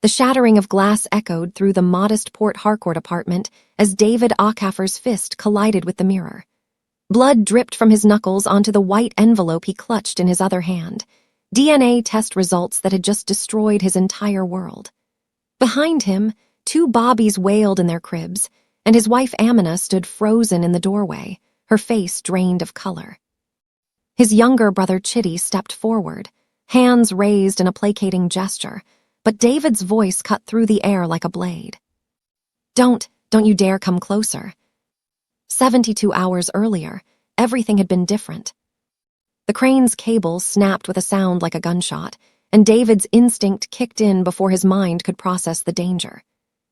The shattering of glass echoed through the modest Port Harcourt apartment as David Ackhafer's fist collided with the mirror. Blood dripped from his knuckles onto the white envelope he clutched in his other hand, DNA test results that had just destroyed his entire world. Behind him, two Bobbies wailed in their cribs, and his wife Amina stood frozen in the doorway, her face drained of color. His younger brother Chidi stepped forward, hands raised in a placating gesture, but David's voice cut through the air like a blade. Don't you dare come closer. 72 hours earlier, everything had been different. The crane's cable snapped with a sound like a gunshot, and David's instinct kicked in before his mind could process the danger.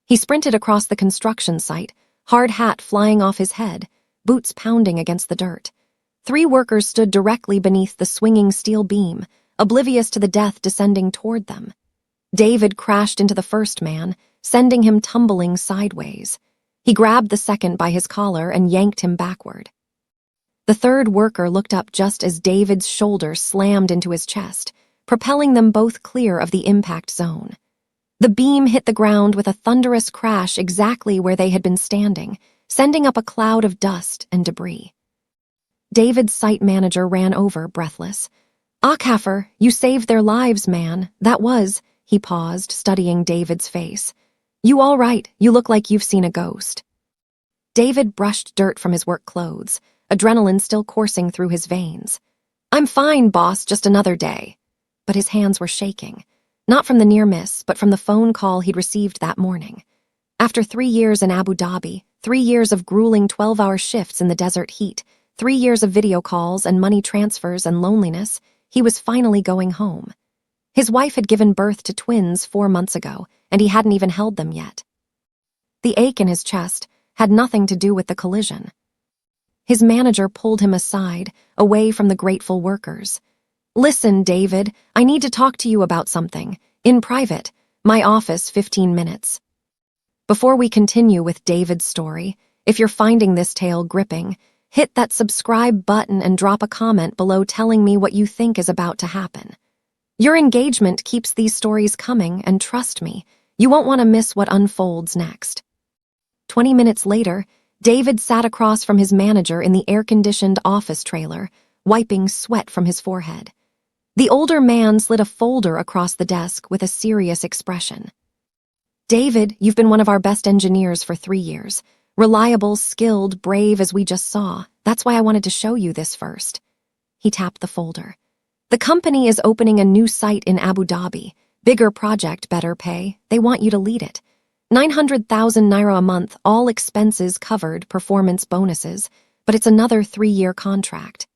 He sprinted across the construction site, hard hat flying off his head, boots pounding against the dirt. 3 workers stood directly beneath the swinging steel beam, oblivious to the death descending toward them. David crashed into the first man, sending him tumbling sideways. He grabbed the second by his collar and yanked him backward. The third worker looked up just as David's shoulder slammed into his chest, propelling them both clear of the impact zone. The beam hit the ground with a thunderous crash exactly where they had been standing, sending up a cloud of dust and debris. David's site manager ran over, breathless. "Ackhafer, you saved their lives, man. That was..." He paused, studying David's face. "You all right? You look like you've seen a ghost." David brushed dirt from his work clothes, adrenaline still coursing through his veins. "I'm fine, boss, just another day." But his hands were shaking, not from the near miss, but from the phone call he'd received that morning. After 3 years in Abu Dhabi, 3 years of grueling 12-hour shifts in the desert heat, 3 years of video calls and money transfers and loneliness, he was finally going home. His wife had given birth to twins 4 months ago, and he hadn't even held them yet. The ache in his chest had nothing to do with the collision. His manager pulled him aside, away from the grateful workers. "Listen, David, I need to talk to you about something. In private. My office, 15 minutes. Before we continue with David's story, if you're finding this tale gripping, hit that subscribe button and drop a comment below telling me what you think is about to happen. Your engagement keeps these stories coming, and trust me, you won't want to miss what unfolds next." 20 minutes later, David sat across from his manager in the air-conditioned office trailer, wiping sweat from his forehead. The older man slid a folder across the desk with a serious expression. "David, you've been one of our best engineers for 3 years. Reliable, skilled, brave as we just saw. That's why I wanted to show you this first." He tapped the folder. "The company is opening a new site in Abu Dhabi. Bigger project, better pay. They want you to lead it. 900,000 naira a month, all expenses covered, performance bonuses, but it's another 3-year contract."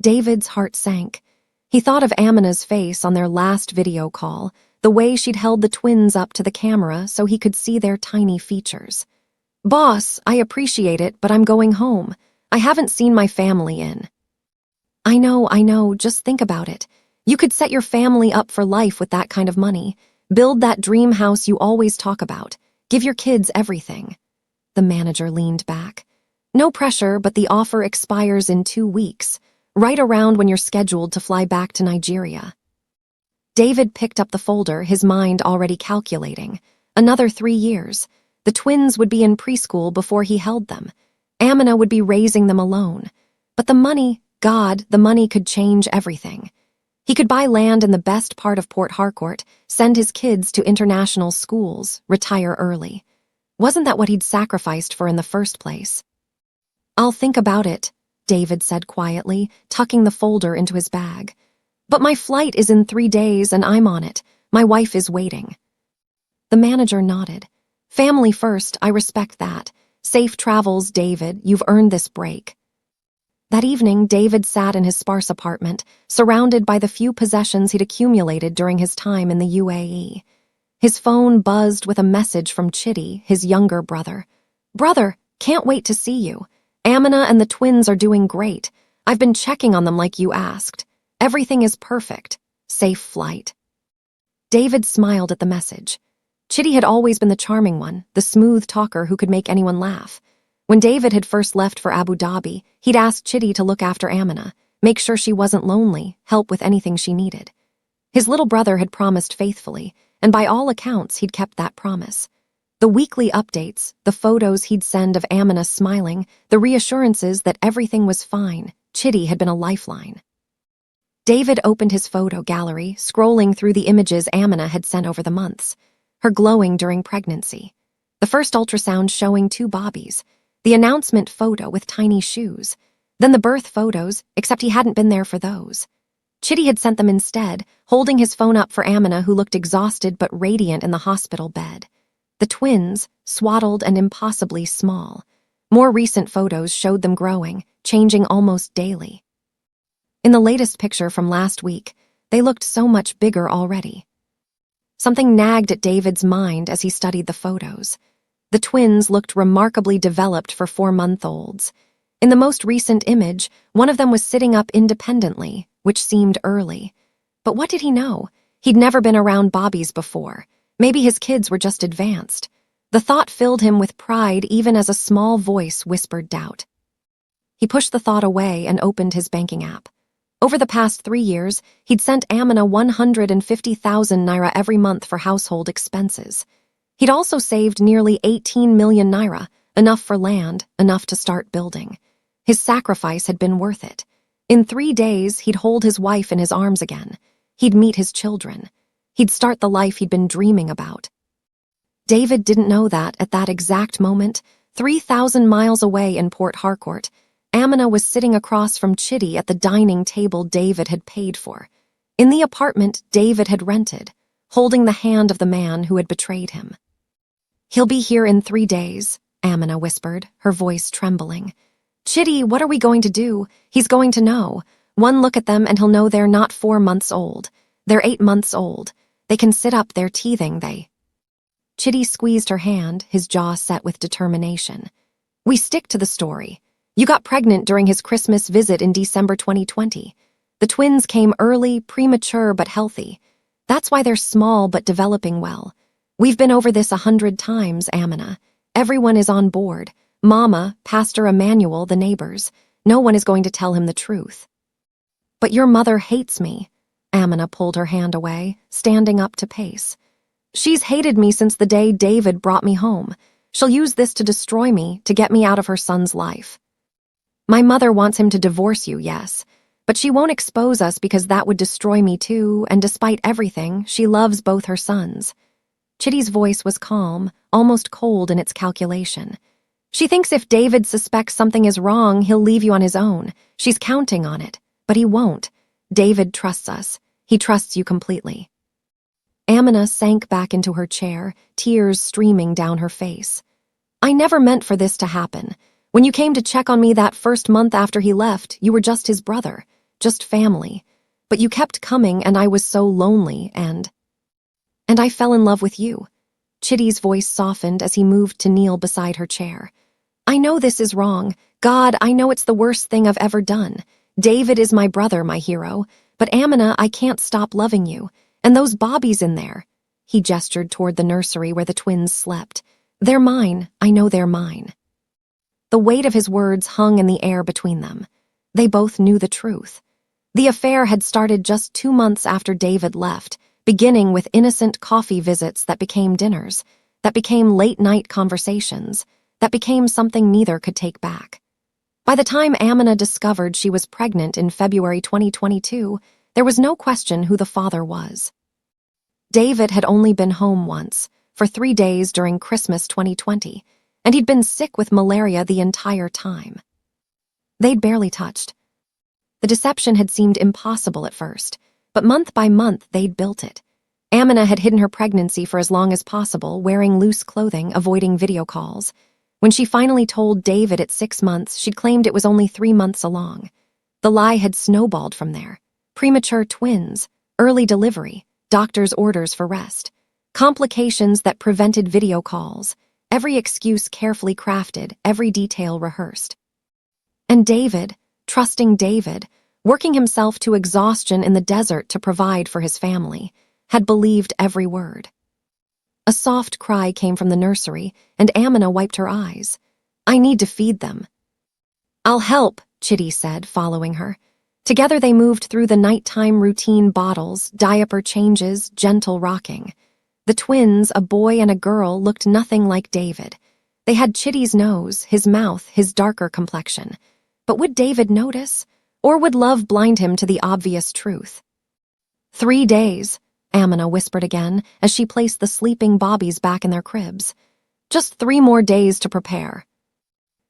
David's heart sank. He thought of Amina's face on their last video call, the way she'd held the twins up to the camera so he could see their tiny features. "Boss, I appreciate it, but I'm going home. I haven't seen my family in..." I know, just think about it. You could set your family up for life with that kind of money. Build that dream house you always talk about. Give your kids everything." The manager leaned back. "No pressure, but the offer expires in 2 weeks, right around when you're scheduled to fly back to Nigeria." David picked up the folder, his mind already calculating. Another 3 years. The twins would be in preschool before he held them. Amina would be raising them alone. But the money... God, the money could change everything. He could buy land in the best part of Port Harcourt, send his kids to international schools, retire early. Wasn't that what he'd sacrificed for in the first place? "I'll think about it," David said quietly, tucking the folder into his bag. "But my flight is in 3 days and I'm on it. My wife is waiting." The manager nodded. "Family first, I respect that. Safe travels, David. You've earned this break." That evening, David sat in his sparse apartment, surrounded by the few possessions he'd accumulated during his time in the UAE. His phone buzzed with a message from Chidi, his younger brother. "Brother, can't wait to see you. Amina and the twins are doing great. I've been checking on them like you asked. Everything is perfect. Safe flight." David smiled at the message. Chidi had always been the charming one, the smooth talker who could make anyone laugh. When David had first left for Abu Dhabi, he'd asked Chidi to look after Amina, make sure she wasn't lonely, help with anything she needed. His little brother had promised faithfully, and by all accounts he'd kept that promise. The weekly updates, the photos he'd send of Amina smiling, the reassurances that everything was fine, Chidi had been a lifeline. David opened his photo gallery, scrolling through the images Amina had sent over the months. Her glowing during pregnancy. The first ultrasound showing 2 bobbies. The announcement photo with tiny shoes. Then the birth photos, except he hadn't been there for those. Chidi had sent them instead, holding his phone up for Amina, who looked exhausted but radiant in the hospital bed. The twins, swaddled and impossibly small. More recent photos showed them growing, changing almost daily. In the latest picture from last week, they looked so much bigger already. Something nagged at David's mind as he studied the photos. The twins looked remarkably developed for 4-month-olds. In the most recent image, one of them was sitting up independently, which seemed early. But what did he know? He'd never been around Bobbies before. Maybe his kids were just advanced. The thought filled him with pride even as a small voice whispered doubt. He pushed the thought away and opened his banking app. Over the past 3 years, he'd sent Amina 150,000 naira every month for household expenses. He'd also saved nearly 18 million naira, enough for land, enough to start building. His sacrifice had been worth it. In 3 days, he'd hold his wife in his arms again. He'd meet his children. He'd start the life he'd been dreaming about. David didn't know that, at that exact moment, 3,000 miles away in Port Harcourt, Amina was sitting across from Chidi at the dining table David had paid for. In the apartment David had rented, holding the hand of the man who had betrayed him. "He'll be here in 3 days," Amina whispered, her voice trembling. "Chidi, what are we going to do? He's going to know. One look at them and he'll know they're not 4 months old. They're 8 months old. They can sit up, they're teething, they..." Chidi squeezed her hand, his jaw set with determination. "We stick to the story. You got pregnant during his Christmas visit in December 2020. The twins came early, premature but healthy. That's why they're small but developing well. We've been over this 100 times, Amina. Everyone is on board. Mama, Pastor Emmanuel, the neighbors. No one is going to tell him the truth." "But your mother hates me." Amina pulled her hand away, standing up to pace. "She's hated me since the day David brought me home. She'll use this to destroy me, to get me out of her son's life. My mother wants him to divorce you, yes, but she won't expose us because that would destroy me too, and despite everything, she loves both her sons." Chidi's voice was calm, almost cold in its calculation. "She thinks if David suspects something is wrong, he'll leave you on his own. She's counting on it, but he won't. David trusts us. He trusts you completely." Amina sank back into her chair, tears streaming down her face. "I never meant for this to happen. When you came to check on me that first month after he left, you were just his brother, just family. But you kept coming and I was so lonely and I fell in love with you." Chidi's voice softened as he moved to kneel beside her chair. "I know this is wrong. God, I know it's the worst thing I've ever done. David is my brother, my hero. But Amina, I can't stop loving you. And those Bobbies in there." He gestured toward the nursery where the twins slept. "They're mine. I know they're mine." The weight of his words hung in the air between them. They both knew the truth. The affair had started just 2 months after David left, beginning with innocent coffee visits that became dinners, that became late-night conversations, that became something neither could take back. By the time Amina discovered she was pregnant in February 2022, there was no question who the father was. David had only been home once, for 3 days during Christmas 2020, and he'd been sick with malaria the entire time. They'd barely touched. The deception had seemed impossible at first, but month by month they'd built it. Amina had hidden her pregnancy for as long as possible, wearing loose clothing, avoiding video calls. When she finally told David at 6 months, she'd claimed it was only 3 months along. The lie had snowballed from there. Premature twins, early delivery, doctor's orders for rest, complications that prevented video calls, every excuse carefully crafted, every detail rehearsed. And David, trusting David, working himself to exhaustion in the desert to provide for his family, had believed every word. A soft cry came from the nursery, and Amina wiped her eyes. "I need to feed them." "I'll help," Chidi said, following her. Together they moved through the nighttime routine bottles, diaper changes, gentle rocking. The twins, a boy and a girl, looked nothing like David. They had Chidi's nose, his mouth, his darker complexion. But would David notice? Or would love blind him to the obvious truth? 3 days, Amina whispered again as she placed the sleeping bobbies back in their cribs. Just 3 more days to prepare.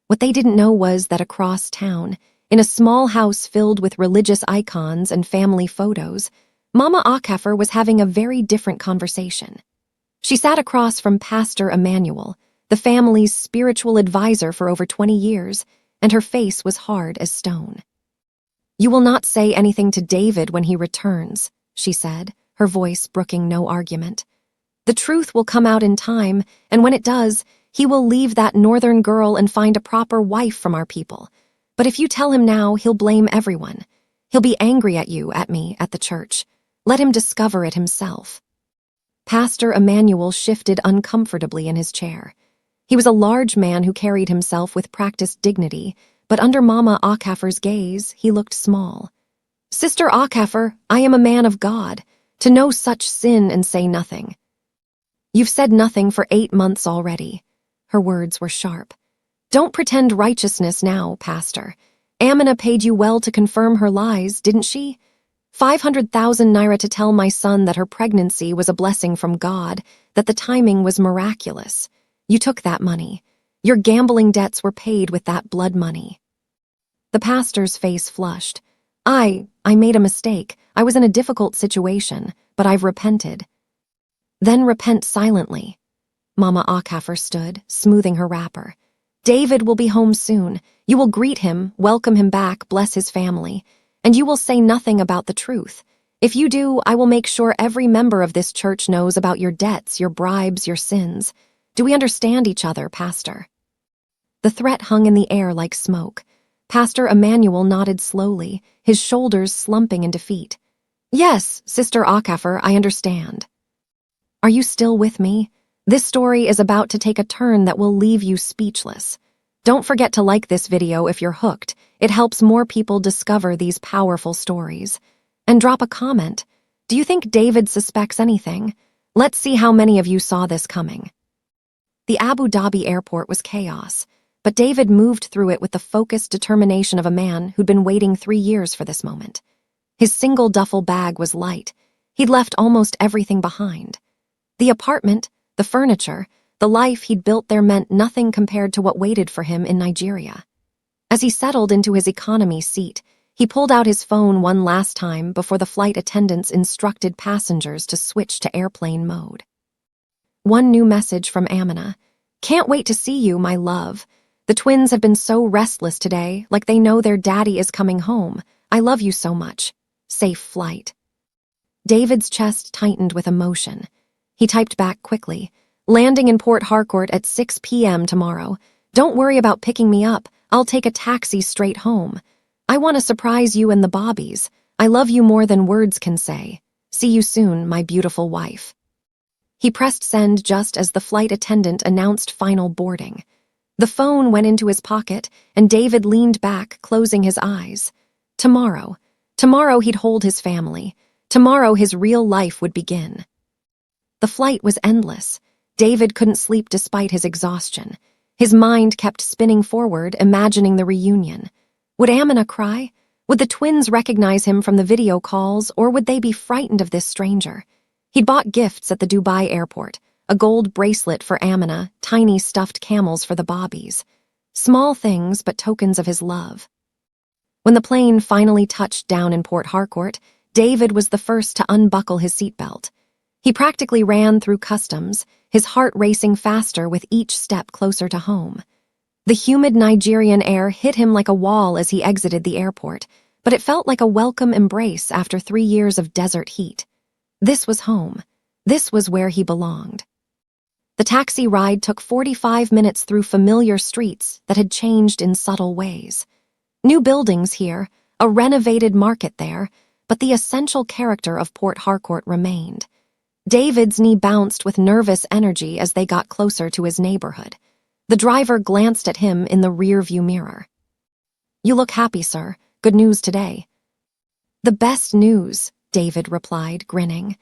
What they didn't know was that across town, in a small house filled with religious icons and family photos, Mama Akhefer was having a very different conversation. She sat across from Pastor Emmanuel, the family's spiritual advisor for over 20 years, and her face was hard as stone. "You will not say anything to David when he returns," she said, her voice brooking no argument. "The truth will come out in time, and when it does, he will leave that northern girl and find a proper wife from our people. But if you tell him now, he'll blame everyone. He'll be angry at you, at me, at the church. Let him discover it himself." Pastor Emmanuel shifted uncomfortably in his chair. He was a large man who carried himself with practiced dignity, but under Mama Akhefer's gaze, he looked small. "Sister Akhefer, I am a man of God, to know such sin and say nothing." "You've said nothing for 8 months already." Her words were sharp. "Don't pretend righteousness now, Pastor. Amina paid you well to confirm her lies, didn't she? 500,000 naira to tell my son that her pregnancy was a blessing from God, that the timing was miraculous. You took that money. Your gambling debts were paid with that blood money." The pastor's face flushed. I made a mistake. I was in a difficult situation, but I've repented." "Then repent silently." Mama Akhefer stood, smoothing her wrapper. "David will be home soon. You will greet him, welcome him back, bless his family. And you will say nothing about the truth. If you do, I will make sure every member of this church knows about your debts, your bribes, your sins. Do we understand each other, Pastor?" The threat hung in the air like smoke. Pastor Emmanuel nodded slowly, his shoulders slumping in defeat. "Yes, Sister Akhefer, I understand." "Are you still with me? This story is about to take a turn that will leave you speechless. Don't forget to like this video if you're hooked. It helps more people discover these powerful stories. And drop a comment. Do you think David suspects anything? Let's see how many of you saw this coming. The Abu Dhabi airport was chaos, but David moved through it with the focused determination of a man who'd been waiting 3 years for this moment. His single duffel bag was light. He'd left almost everything behind. The apartment, the furniture, the life he'd built there meant nothing compared to what waited for him in Nigeria. As he settled into his economy seat, he pulled out his phone one last time before the flight attendants instructed passengers to switch to airplane mode. One new message from Amina. "Can't wait to see you, my love. The twins have been so restless today, like they know their daddy is coming home. I love you so much. Safe flight." David's chest tightened with emotion. He typed back quickly. "Landing in Port Harcourt at 6 p.m. tomorrow. Don't worry about picking me up. I'll take a taxi straight home. I want to surprise you and the Bobbies. I love you more than words can say. See you soon, my beautiful wife." He pressed send just as the flight attendant announced final boarding. The phone went into his pocket, and David leaned back, closing his eyes. Tomorrow. Tomorrow he'd hold his family. Tomorrow his real life would begin. The flight was endless. David couldn't sleep despite his exhaustion. His mind kept spinning forward, imagining the reunion. Would Amina cry? Would the twins recognize him from the video calls, or would they be frightened of this stranger? He'd bought gifts at the Dubai airport, a gold bracelet for Amina, tiny stuffed camels for the Bobbies. Small things, but tokens of his love. When the plane finally touched down in Port Harcourt, David was the first to unbuckle his seatbelt. He practically ran through customs, his heart racing faster with each step closer to home. The humid Nigerian air hit him like a wall as he exited the airport, but it felt like a welcome embrace after 3 years of desert heat. This was home. This was where he belonged. The taxi ride took 45 minutes through familiar streets that had changed in subtle ways. New buildings here, a renovated market there, but the essential character of Port Harcourt remained. David's knee bounced with nervous energy as they got closer to his neighborhood. The driver glanced at him in the rear-view mirror. "You look happy, sir. Good news today." "The best news," David replied, grinning.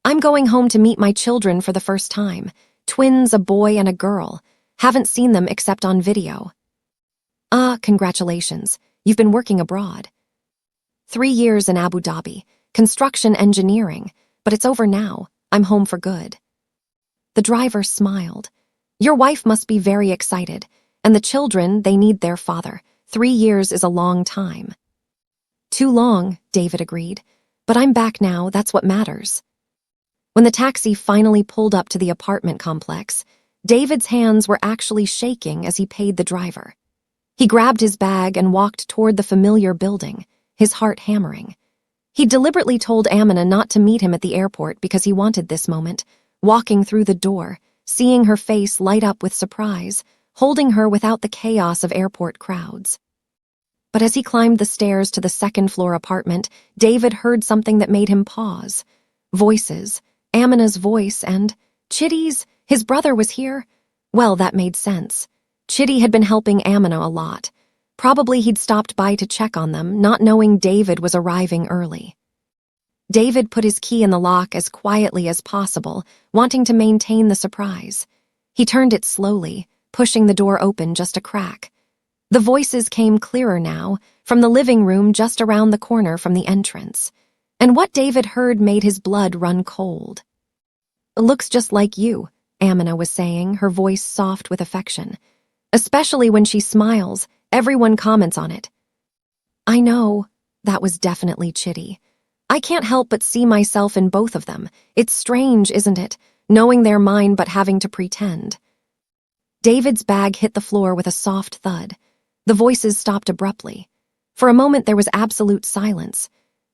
I'm going home to meet my children for the first time. Twins, a boy and a girl. Haven't seen them except on video. Congratulations. You've been working abroad. 3 years in Abu Dhabi. Construction engineering. But it's over now. I'm home for good. The driver smiled. Your wife must be very excited. And the children, they need their father. 3 years is a long time. Too long, David agreed. But I'm back now, that's what matters. When the taxi finally pulled up to the apartment complex, David's hands were actually shaking as he paid the driver. He grabbed his bag and walked toward the familiar building, his heart hammering. He deliberately told Amina not to meet him at the airport because he wanted this moment, walking through the door, seeing her face light up with surprise, holding her without the chaos of airport crowds. But as he climbed the stairs to the second-floor apartment, David heard something that made him pause. Voices, Amina's voice and Chidi's, his brother was here. Well, that made sense. Chidi had been helping Amina a lot. Probably he'd stopped by to check on them, not knowing David was arriving early. David put his key in the lock as quietly as possible, wanting to maintain the surprise. He turned it slowly, pushing the door open just a crack. The voices came clearer now, from the living room just around the corner from the entrance. And what David heard made his blood run cold. Looks just like you, Amina was saying, her voice soft with affection. Especially when she smiles, everyone comments on it. I know, that was definitely Chidi. I can't help but see myself in both of them. It's strange, isn't it, knowing they're mine but having to pretend. David's bag hit the floor with a soft thud. The voices stopped abruptly. For a moment there was absolute silence.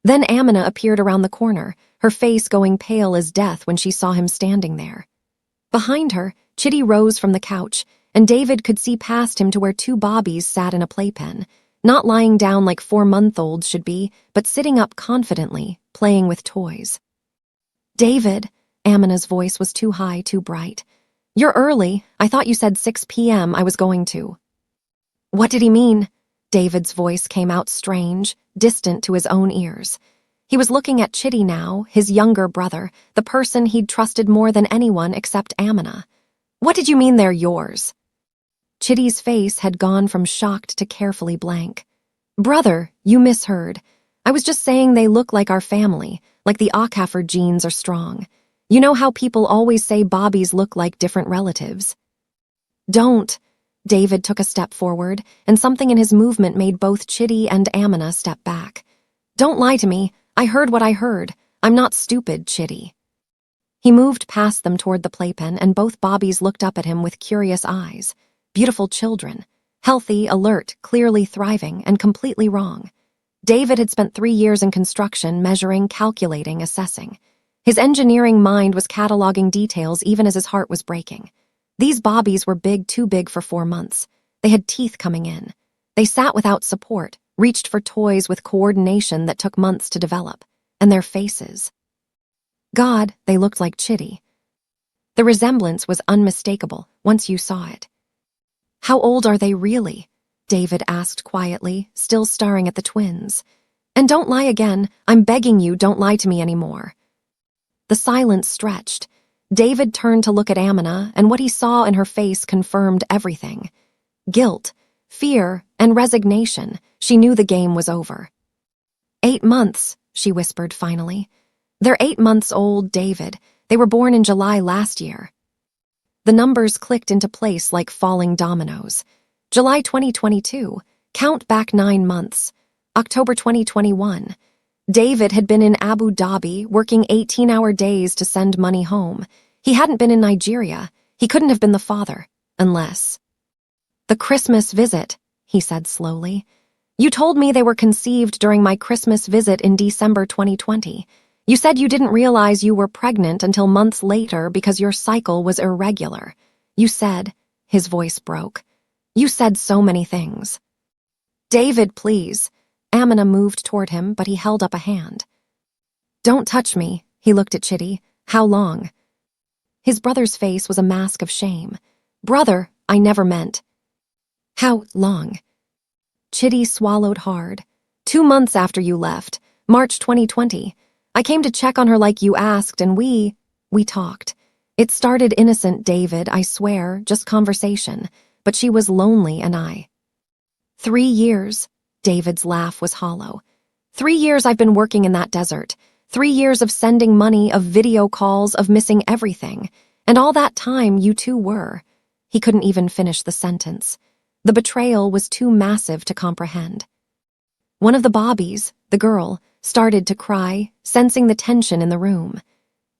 Then Amina appeared around the corner, her face going pale as death when she saw him standing there. Behind her, Chidi rose from the couch, and David could see past him to where 2 bobbies sat in a playpen, not lying down like 4-month-olds should be, but sitting up confidently, playing with toys. David, Amina's voice was too high, too bright. You're early. I thought you said 6 p.m. I was going to. What did he mean? David's voice came out strange, distant to his own ears. He was looking at Chidi now, his younger brother, the person he'd trusted more than anyone except Amina. What did you mean they're yours? Chidi's face had gone from shocked to carefully blank. Brother, you misheard. I was just saying they look like our family, like the Akafer genes are strong. You know how people always say bobbies look like different relatives? Don't. David took a step forward, and something in his movement made both Chidi and Amina step back. Don't lie to me. I heard what I heard. I'm not stupid, Chidi. He moved past them toward the playpen, and both bobbies looked up at him with curious eyes. Beautiful children. Healthy, alert, clearly thriving, and completely wrong. David had spent 3 years in construction, measuring, calculating, assessing. His engineering mind was cataloging details even as his heart was breaking. These bobbies were big, too big for 4 months. They had teeth coming in. They sat without support, reached for toys with coordination that took months to develop. And their faces. God, they looked like Chidi. The resemblance was unmistakable once you saw it. How old are they really? David asked quietly, still staring at the twins. And don't lie again. I'm begging you, don't lie to me anymore. The silence stretched. David turned to look at Amina, and what he saw in her face confirmed everything. Guilt, fear, and resignation. She knew the game was over. 8 months, she whispered finally. They're 8 months old, David. They were born in July last year. The numbers clicked into place like falling dominoes. July 2022. Count back 9 months. October 2021. David had been in Abu Dhabi, working 18-hour days to send money home. He hadn't been in Nigeria. He couldn't have been the father. Unless. The Christmas visit, he said slowly. You told me they were conceived during my Christmas visit in December 2020. You said you didn't realize you were pregnant until months later because your cycle was irregular. You said, his voice broke. You said so many things. David, please. Amina moved toward him, but he held up a hand. Don't touch me, he looked at Chidi. How long? His brother's face was a mask of shame. Brother, I never meant. How long? Chidi swallowed hard. 2 months after you left, March 2020. I came to check on her like you asked, and we talked. It started innocent, David, I swear, just conversation. But she was lonely, and I. 3 years. David's laugh was hollow. 3 years I've been working in that desert. 3 years of sending money, of video calls, of missing everything. And all that time you two were. He couldn't even finish the sentence. The betrayal was too massive to comprehend. One of the bobbies, the girl, started to cry, sensing the tension in the room.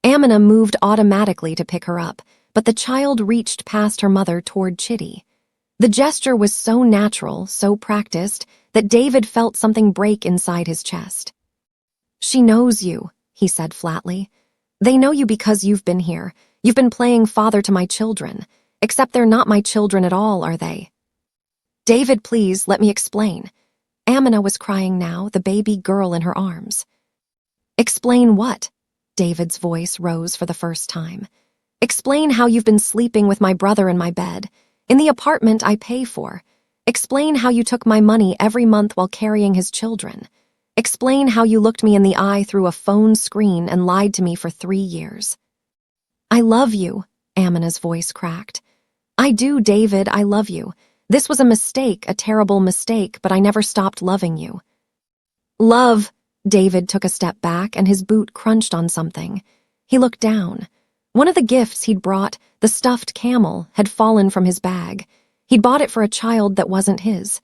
Amina moved automatically to pick her up, but the child reached past her mother toward Chidi. The gesture was so natural, so practiced, that David felt something break inside his chest. She knows you, he said flatly. They know you because you've been here. You've been playing father to my children. Except they're not my children at all, are they? David, please, let me explain. Amina was crying now, the baby girl in her arms. Explain what? David's voice rose for the first time. Explain how you've been sleeping with my brother in my bed, in the apartment I pay for. Explain how you took my money every month while carrying his children. Explain how you looked me in the eye through a phone screen and lied to me for 3 years. I love you, Amina's voice cracked. I do, David, I love you. This was a mistake, a terrible mistake, but I never stopped loving you. Love. David took a step back and his boot crunched on something. He looked down. One of the gifts he'd brought, the stuffed camel, had fallen from his bag. He'd bought it for a child that wasn't his.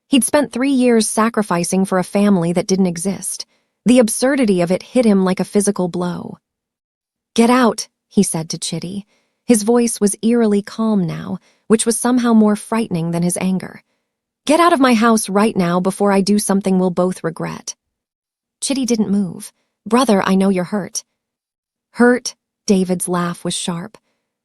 He'd spent 3 years sacrificing for a family that didn't exist. The absurdity of it hit him like a physical blow. Get out, he said to Chidi. His voice was eerily calm now, which was somehow more frightening than his anger. Get out of my house right now before I do something we'll both regret. Chidi didn't move. Brother, I know you're hurt. Hurt? David's laugh was sharp.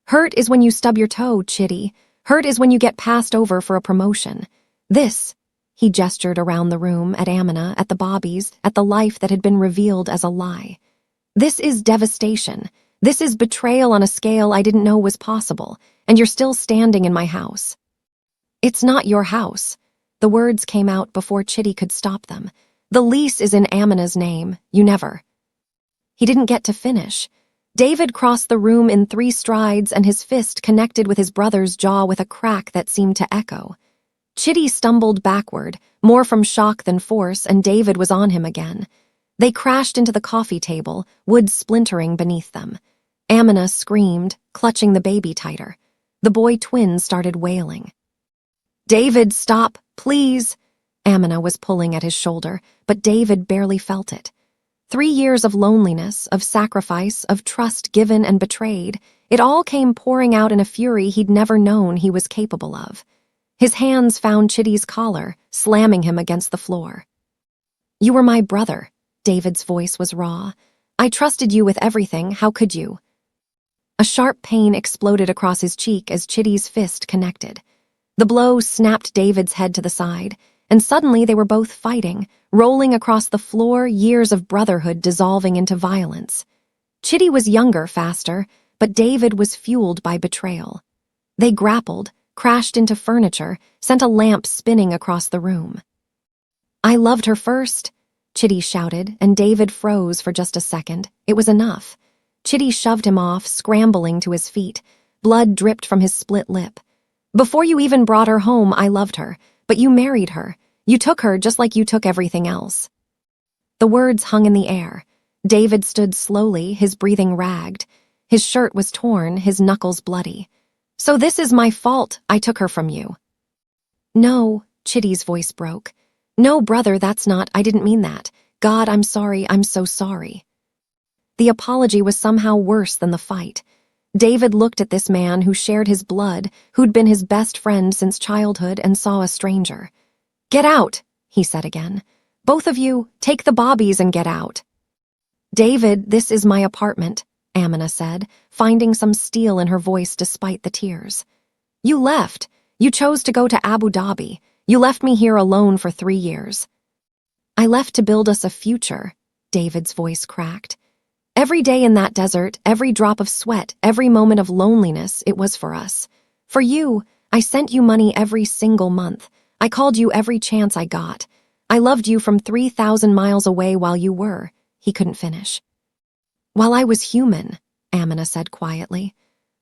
Hurt is when you stub your toe, Chidi. Hurt is when you get passed over for a promotion. This, he gestured around the room at Amina, at the bobbies, at the life that had been revealed as a lie. This is devastation. This is betrayal on a scale I didn't know was possible, and you're still standing in my house. It's not your house. The words came out before Chidi could stop them. The lease is in Amina's name. You never. He didn't get to finish. David crossed the room in 3 strides and his fist connected with his brother's jaw with a crack that seemed to echo. Chidi stumbled backward, more from shock than force, and David was on him again. They crashed into the coffee table, wood splintering beneath them. Amina screamed, clutching the baby tighter. The boy twins started wailing. David, stop, please. Amina was pulling at his shoulder, but David barely felt it. 3 years of loneliness, of sacrifice, of trust given and betrayed, it all came pouring out in a fury he'd never known he was capable of. His hands found Chidi's collar, slamming him against the floor. You were my brother. David's voice was raw. I trusted you with everything, how could you? A sharp pain exploded across his cheek as Chidi's fist connected. The blow snapped David's head to the side, and suddenly they were both fighting, rolling across the floor, years of brotherhood dissolving into violence. Chidi was younger, faster, but David was fueled by betrayal. They grappled, crashed into furniture, sent a lamp spinning across the room. I loved her first, Chidi shouted, and David froze for just a second. It was enough. Chidi shoved him off, scrambling to his feet. Blood dripped from his split lip. Before you even brought her home, I loved her, but you married her. You took her just like you took everything else. The words hung in the air. David stood slowly, his breathing ragged. His shirt was torn, his knuckles bloody. So this is my fault, I took her from you. No, Chidi's voice broke. No, brother, that's not, I didn't mean that. God, I'm sorry, I'm so sorry. The apology was somehow worse than the fight. David looked at this man who shared his blood, who'd been his best friend since childhood, and saw a stranger. Get out, he said again. Both of you, take the bobbies and get out. David, this is my apartment, Amina said, finding some steel in her voice despite the tears. You left. You chose to go to Abu Dhabi. You left me here alone for 3 years. I left to build us a future, David's voice cracked. Every day in that desert, every drop of sweat, every moment of loneliness, it was for us. For you, I sent you money every single month. I called you every chance I got. I loved you from 3,000 miles away while you were. He couldn't finish. While I was human, Amina said quietly.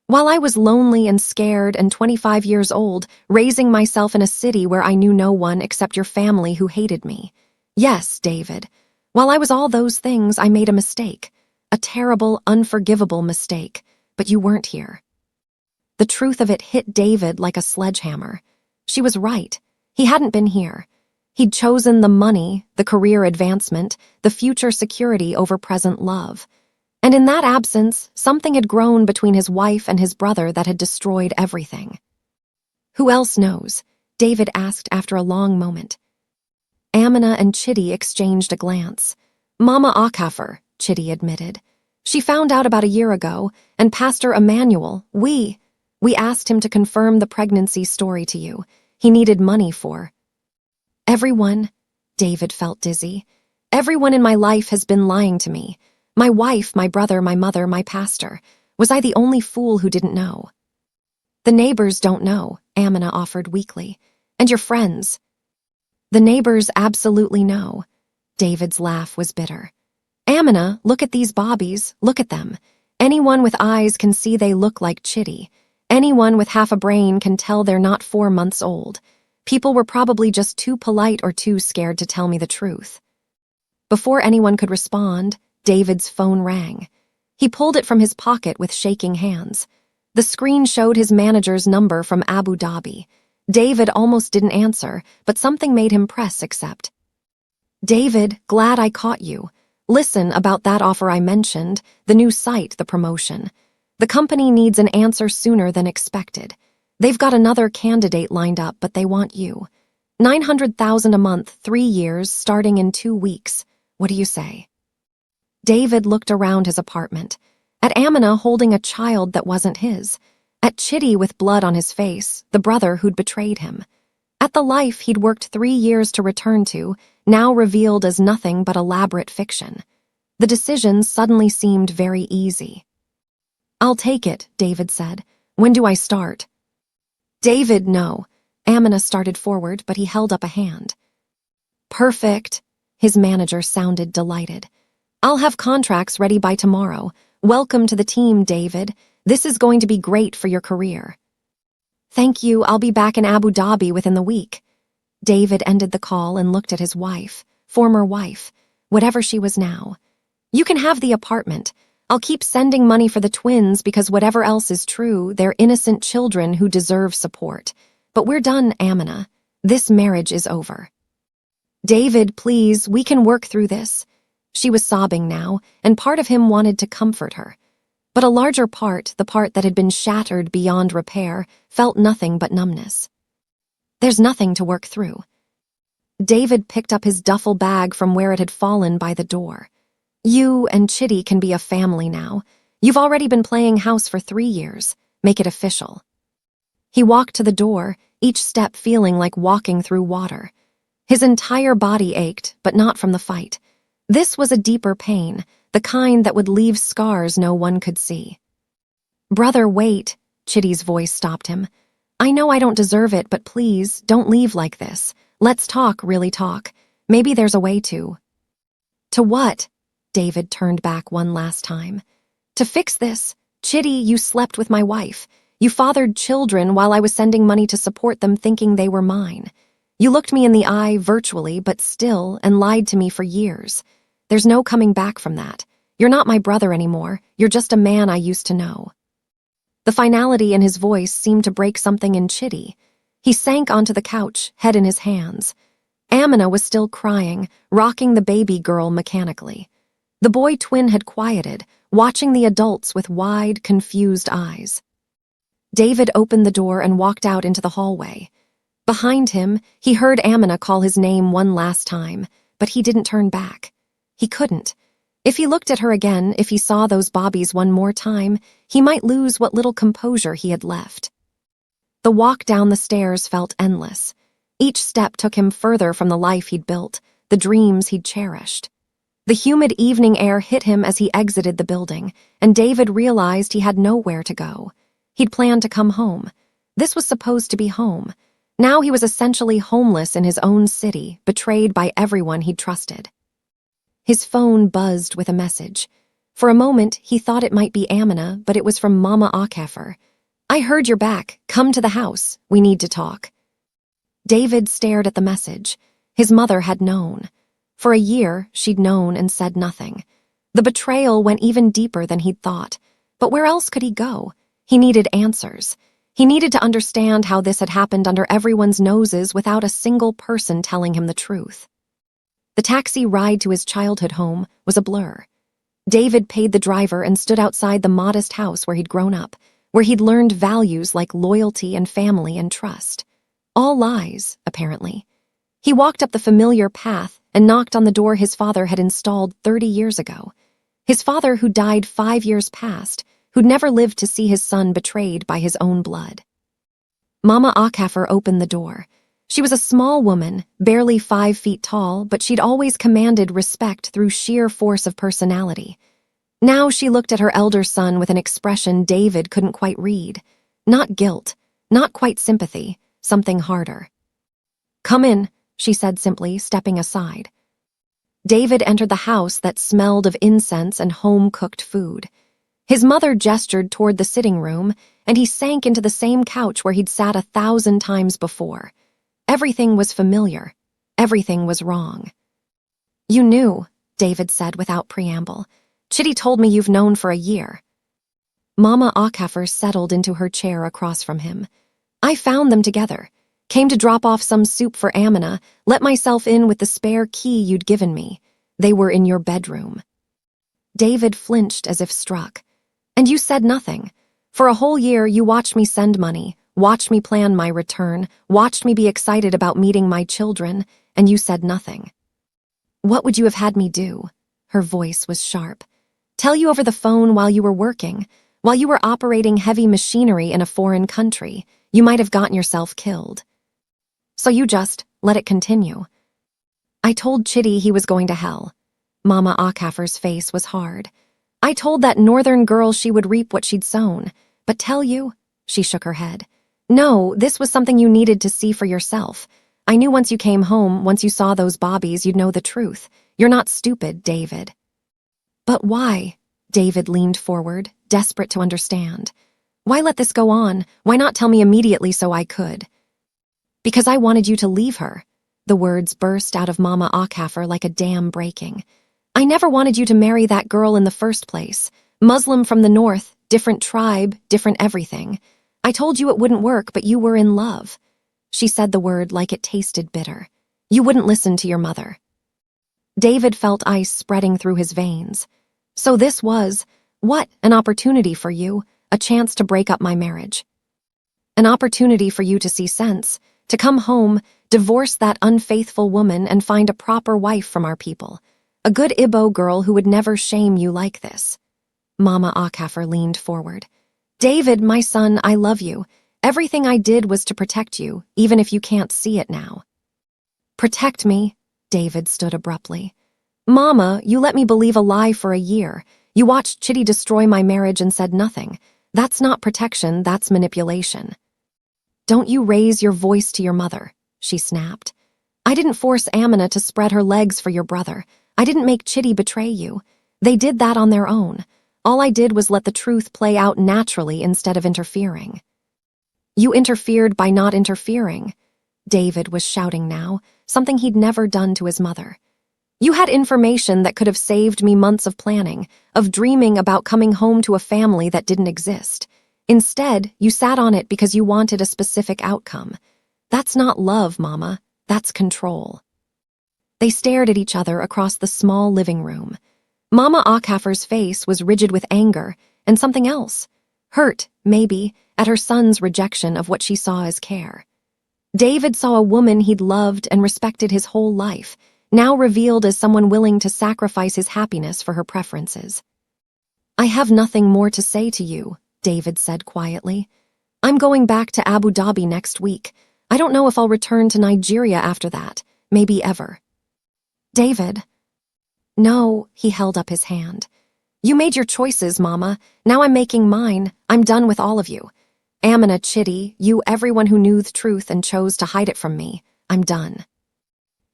While I was lonely and scared and 25 years old, raising myself in a city where I knew no one except your family who hated me. Yes, David. While I was all those things, I made a mistake. A terrible, unforgivable mistake. But you weren't here. The truth of it hit David like a sledgehammer. She was right. He hadn't been here. He'd chosen the money, the career advancement, the future security over present love. And in that absence, something had grown between his wife and his brother that had destroyed everything. Who else knows? David asked after a long moment. Amina and Chidi exchanged a glance. Mama Akafar, Chidi admitted. She found out about a year ago, and Pastor Emmanuel, we asked him to confirm the pregnancy story to you. He needed money for. Everyone, David felt dizzy. Everyone in my life has been lying to me. My wife, my brother, my mother, my pastor. Was I the only fool who didn't know? The neighbors don't know, Amina offered weakly. And your friends. The neighbors absolutely know. David's laugh was bitter. Amina, look at these bobbies, look at them. Anyone with eyes can see they look like Chidi. Anyone with half a brain can tell they're not 4 months old. People were probably just too polite or too scared to tell me the truth. Before anyone could respond, David's phone rang. He pulled it from his pocket with shaking hands. The screen showed his manager's number from Abu Dhabi. David almost didn't answer, but something made him press accept. David, glad I caught you. Listen about that offer I mentioned, the new site, the promotion. The company needs an answer sooner than expected. They've got another candidate lined up, but they want you. 900,000 a month, 3 years, starting in 2 weeks. What do you say? David looked around his apartment, at Amina holding a child that wasn't his, at Chidi with blood on his face, the brother who'd betrayed him, at the life he'd worked 3 years to return to, now revealed as nothing but elaborate fiction. The decision suddenly seemed very easy. I'll take it, David said. When do I start? David, no. Amina started forward, but he held up a hand. Perfect. His manager sounded delighted. I'll have contracts ready by tomorrow. Welcome to the team, David. This is going to be great for your career. Thank you. I'll be back in Abu Dhabi within the week. David ended the call and looked at his wife, former wife, whatever she was now. You can have the apartment. I'll keep sending money for the twins because whatever else is true, they're innocent children who deserve support. But we're done, Amina. This marriage is over. David, please, we can work through this. She was sobbing now, and part of him wanted to comfort her. But a larger part, the part that had been shattered beyond repair, felt nothing but numbness. There's nothing to work through. David picked up his duffel bag from where it had fallen by the door. You and Chidi can be a family now. You've already been playing house for 3 years. Make it official. He walked to the door, each step feeling like walking through water. His entire body ached, but not from the fight. This was a deeper pain, the kind that would leave scars no one could see. Brother, wait, Chidi's voice stopped him. I know I don't deserve it, but please, don't leave like this. Let's talk, really talk. Maybe there's a way to. To what? David turned back one last time. To fix this. Chidi, you slept with my wife. You fathered children while I was sending money to support them thinking they were mine. You looked me in the eye virtually, but still, and lied to me for years. There's no coming back from that. You're not my brother anymore. You're just a man I used to know. The finality in his voice seemed to break something in Chidi. He sank onto the couch, head in his hands. Amina was still crying, rocking the baby girl mechanically. The boy twin had quieted, watching the adults with wide, confused eyes. David opened the door and walked out into the hallway. Behind him, he heard Amina call his name one last time, but he didn't turn back. He couldn't. If he looked at her again, if he saw those bobbies one more time, he might lose what little composure he had left. The walk down the stairs felt endless. Each step took him further from the life he'd built, the dreams he'd cherished. The humid evening air hit him as he exited the building, and David realized he had nowhere to go. He'd planned to come home. This was supposed to be home. Now he was essentially homeless in his own city, betrayed by everyone he'd trusted. His phone buzzed with a message. For a moment, he thought it might be Amina, but it was from Mama Akhefer. "I heard you're back. Come to the house. We need to talk." David stared at the message. His mother had known. For a year, she'd known and said nothing. The betrayal went even deeper than he'd thought. But where else could he go? He needed answers. He needed to understand how this had happened under everyone's noses without a single person telling him the truth. The taxi ride to his childhood home was a blur. David paid the driver and stood outside the modest house where he'd grown up, where he'd learned values like loyalty and family and trust. All lies, apparently. He walked up the familiar path and knocked on the door his father had installed 30 years ago. His father who died 5 years past, who'd never lived to see his son betrayed by his own blood. Mama Akhefer opened the door. She was a small woman, barely 5 feet tall, but she'd always commanded respect through sheer force of personality. Now she looked at her elder son with an expression David couldn't quite read. Not guilt, not quite sympathy, something harder. "Come in," she said simply, stepping aside. David entered the house that smelled of incense and home-cooked food. His mother gestured toward the sitting room, and he sank into the same couch where he'd sat 1,000 times before. Everything was familiar. Everything was wrong. "You knew," David said without preamble. "Chidi told me you've known for a year." Mama Akhefer settled into her chair across from him. "I found them together. Came to drop off some soup for Amina, let myself in with the spare key you'd given me. They were in your bedroom." David flinched as if struck. "And you said nothing. For a whole year you watched me send money, watched me plan my return, watched me be excited about meeting my children, and you said nothing. What would you have had me do?" Her voice was sharp. "Tell you over the phone while you were working, while you were operating heavy machinery in a foreign country. You might have gotten yourself killed. So you just let it continue." "I told Chidi he was going to hell." Mama Akhefer's face was hard. "I told that northern girl she would reap what she'd sown. But tell you?" She shook her head. "No, this was something you needed to see for yourself. I knew once you came home, once you saw those bobbies, you'd know the truth. You're not stupid, David." "But why?" David leaned forward, desperate to understand. "Why let this go on? Why not tell me immediately so I could?" "Because I wanted you to leave her." The words burst out of Mama Akhefer like a dam breaking. "I never wanted you to marry that girl in the first place. Muslim from the north, different tribe, different everything. I told you it wouldn't work, but you were in love." She said the word like it tasted bitter. "You wouldn't listen to your mother." David felt ice spreading through his veins. "So this was, what, an opportunity for you, a chance to break up my marriage. An opportunity for you to see sense, to come home, divorce that unfaithful woman and find a proper wife from our people. A good Igbo girl who would never shame you like this." Mama Akhefer leaned forward. "David, my son, I love you. Everything I did was to protect you, even if you can't see it now." "Protect me?" David stood abruptly. "Mama, you let me believe a lie for a year. You watched Chidi destroy my marriage and said nothing. That's not protection, that's manipulation." "Don't you raise your voice to your mother," she snapped. "I didn't force Amina to spread her legs for your brother. I didn't make Chidi betray you. They did that on their own. All I did was let the truth play out naturally instead of interfering." "You interfered by not interfering." David was shouting now, something he'd never done to his mother. "You had information that could have saved me months of planning, of dreaming about coming home to a family that didn't exist. Instead, you sat on it because you wanted a specific outcome. That's not love, Mama. That's control." They stared at each other across the small living room. Mama Akhefer's face was rigid with anger and something else. Hurt, maybe, at her son's rejection of what she saw as care. David saw a woman he'd loved and respected his whole life, now revealed as someone willing to sacrifice his happiness for her preferences. "I have nothing more to say to you," David said quietly. "I'm going back to Abu Dhabi next week. I don't know if I'll return to Nigeria after that, maybe ever." "David." "No," he held up his hand. "You made your choices, Mama. Now I'm making mine. I'm done with all of you. Amina, Chidi, you, everyone who knew the truth and chose to hide it from me. I'm done."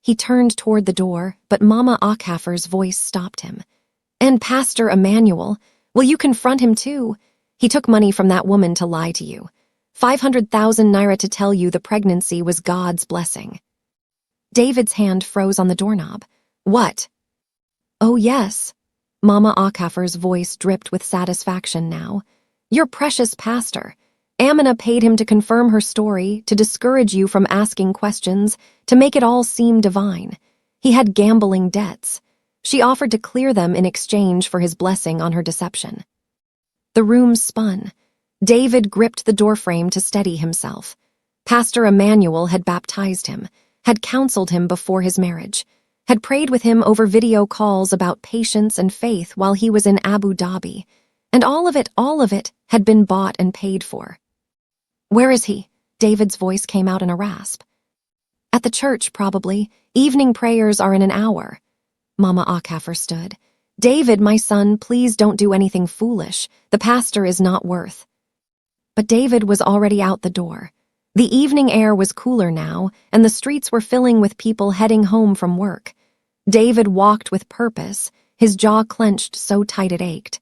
He turned toward the door, but Mama Akhefer's voice stopped him. And Pastor Emmanuel, will you confront him too? He took money from that woman to lie to you. 500,000 naira to tell you the pregnancy was God's blessing. David's hand froze on the doorknob. What? Oh yes. Mama Akafar's voice dripped with satisfaction now. Your precious pastor. Amina paid him to confirm her story, to discourage you from asking questions, to make it all seem divine. He had gambling debts. She offered to clear them in exchange for his blessing on her deception. The room spun. David gripped the doorframe to steady himself. Pastor Emmanuel had baptized him, had counseled him before his marriage, had prayed with him over video calls about patience and faith while he was in Abu Dhabi, and all of it had been bought and paid for. Where is he? David's voice came out in a rasp. At the church, probably. Evening prayers are in an hour. Mama Akafar stood. David, my son, please don't do anything foolish. The pastor is not worth. But David was already out the door. The evening air was cooler now, and the streets were filling with people heading home from work. David walked with purpose, his jaw clenched so tight it ached.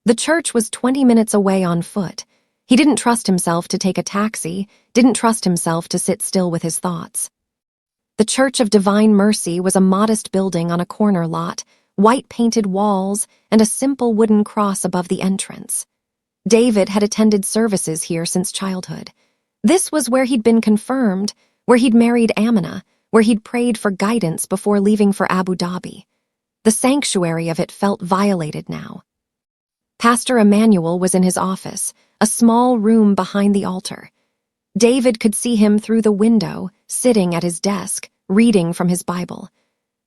The church was 20 minutes away on foot. He didn't trust himself to take a taxi, didn't trust himself to sit still with his thoughts. The Church of Divine Mercy was a modest building on a corner lot, white-painted walls, and a simple wooden cross above the entrance. David had attended services here since childhood. This was where he'd been confirmed, where he'd married Amina, where he'd prayed for guidance before leaving for Abu Dhabi. The sanctuary of it felt violated now. Pastor Emmanuel was in his office, a small room behind the altar. David could see him through the window, sitting at his desk, reading from his Bible.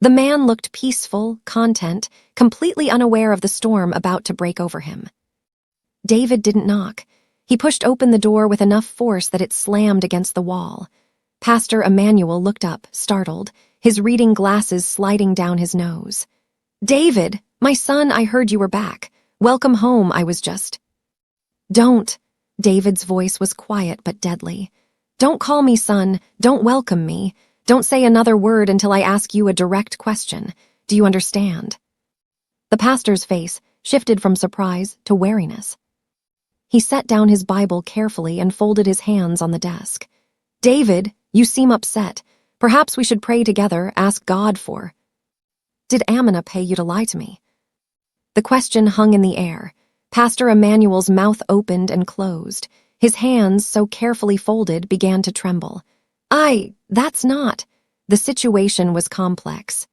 The man looked peaceful, content, completely unaware of the storm about to break over him. David didn't knock. He pushed open the door with enough force that it slammed against the wall. Pastor Emmanuel looked up, startled, his reading glasses sliding down his nose. David, my son, I heard you were back. Welcome home, I was just... Don't. David's voice was quiet but deadly. Don't call me son, don't welcome me. Don't say another word until I ask you a direct question. Do you understand? The pastor's face shifted from surprise to wariness. He set down his Bible carefully and folded his hands on the desk. David, you seem upset. Perhaps we should pray together, ask God for... Did Amina pay you to lie to me? The question hung in the air. Pastor Emmanuel's mouth opened and closed. His hands, so carefully folded, began to tremble. That's not... The situation was complex.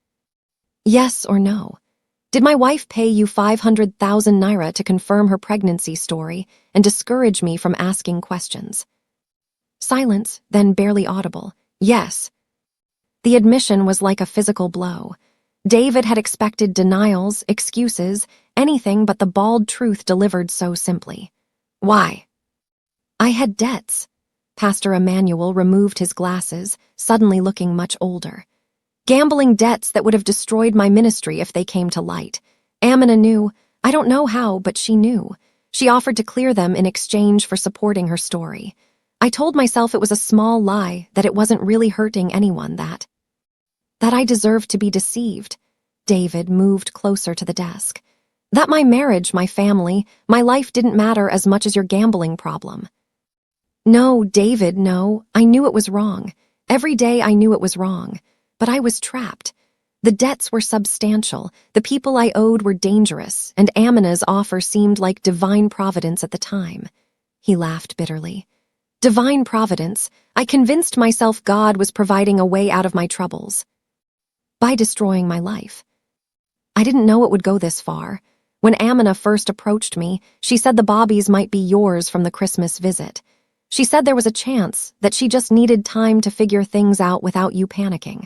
Yes or no? Did my wife pay you 500,000 naira to confirm her pregnancy story and discourage me from asking questions? Silence, then barely audible. Yes. The admission was like a physical blow. David had expected denials, excuses, anything but the bald truth delivered so simply. Why? I had debts. Pastor Emmanuel removed his glasses, suddenly looking much older. Gambling debts that would have destroyed my ministry if they came to light. Amina knew. I don't know how, but she knew. She offered to clear them in exchange for supporting her story. I told myself it was a small lie, that it wasn't really hurting anyone, that I deserved to be deceived. David moved closer to the desk. That my marriage, my family, my life didn't matter as much as your gambling problem. No, David, no. I knew it was wrong. Every day I knew it was wrong. But I was trapped. The debts were substantial, the people I owed were dangerous, and Amina's offer seemed like divine providence at the time. He laughed bitterly. Divine providence? I convinced myself God was providing a way out of my troubles. By destroying my life. I didn't know it would go this far. When Amina first approached me, she said the bobbies might be yours from the Christmas visit. She said there was a chance, that she just needed time to figure things out without you panicking.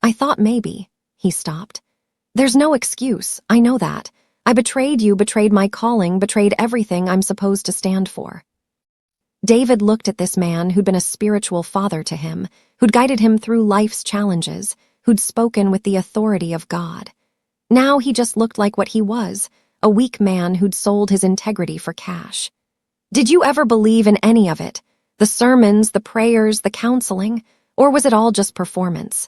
I thought maybe. He stopped. There's no excuse, I know that. I betrayed you, betrayed my calling, betrayed everything I'm supposed to stand for. David looked at this man who'd been a spiritual father to him, who'd guided him through life's challenges, who'd spoken with the authority of God. Now he just looked like what he was, a weak man who'd sold his integrity for cash. Did you ever believe in any of it? The sermons, the prayers, the counseling? Or was it all just performance?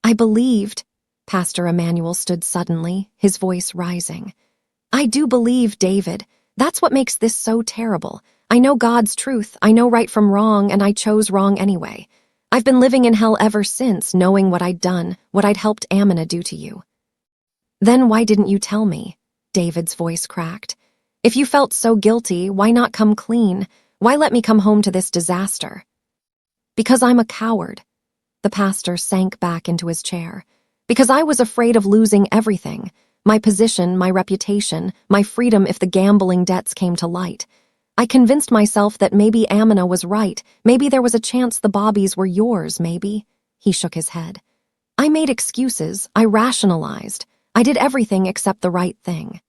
I believed. Pastor Emmanuel stood suddenly, his voice rising. I do believe, David. That's what makes this so terrible. I know God's truth, I know right from wrong, and I chose wrong anyway. I've been living in hell ever since, knowing what I'd done, what I'd helped Amina do to you. Then why didn't you tell me? David's voice cracked. If you felt so guilty, why not come clean? Why let me come home to this disaster? Because I'm a coward. The pastor sank back into his chair. Because I was afraid of losing everything. My position, my reputation, my freedom if the gambling debts came to light. I convinced myself that maybe Amina was right. Maybe there was a chance the Bobbies were yours, maybe. He shook his head. I made excuses. I rationalized. I did everything except the right thing.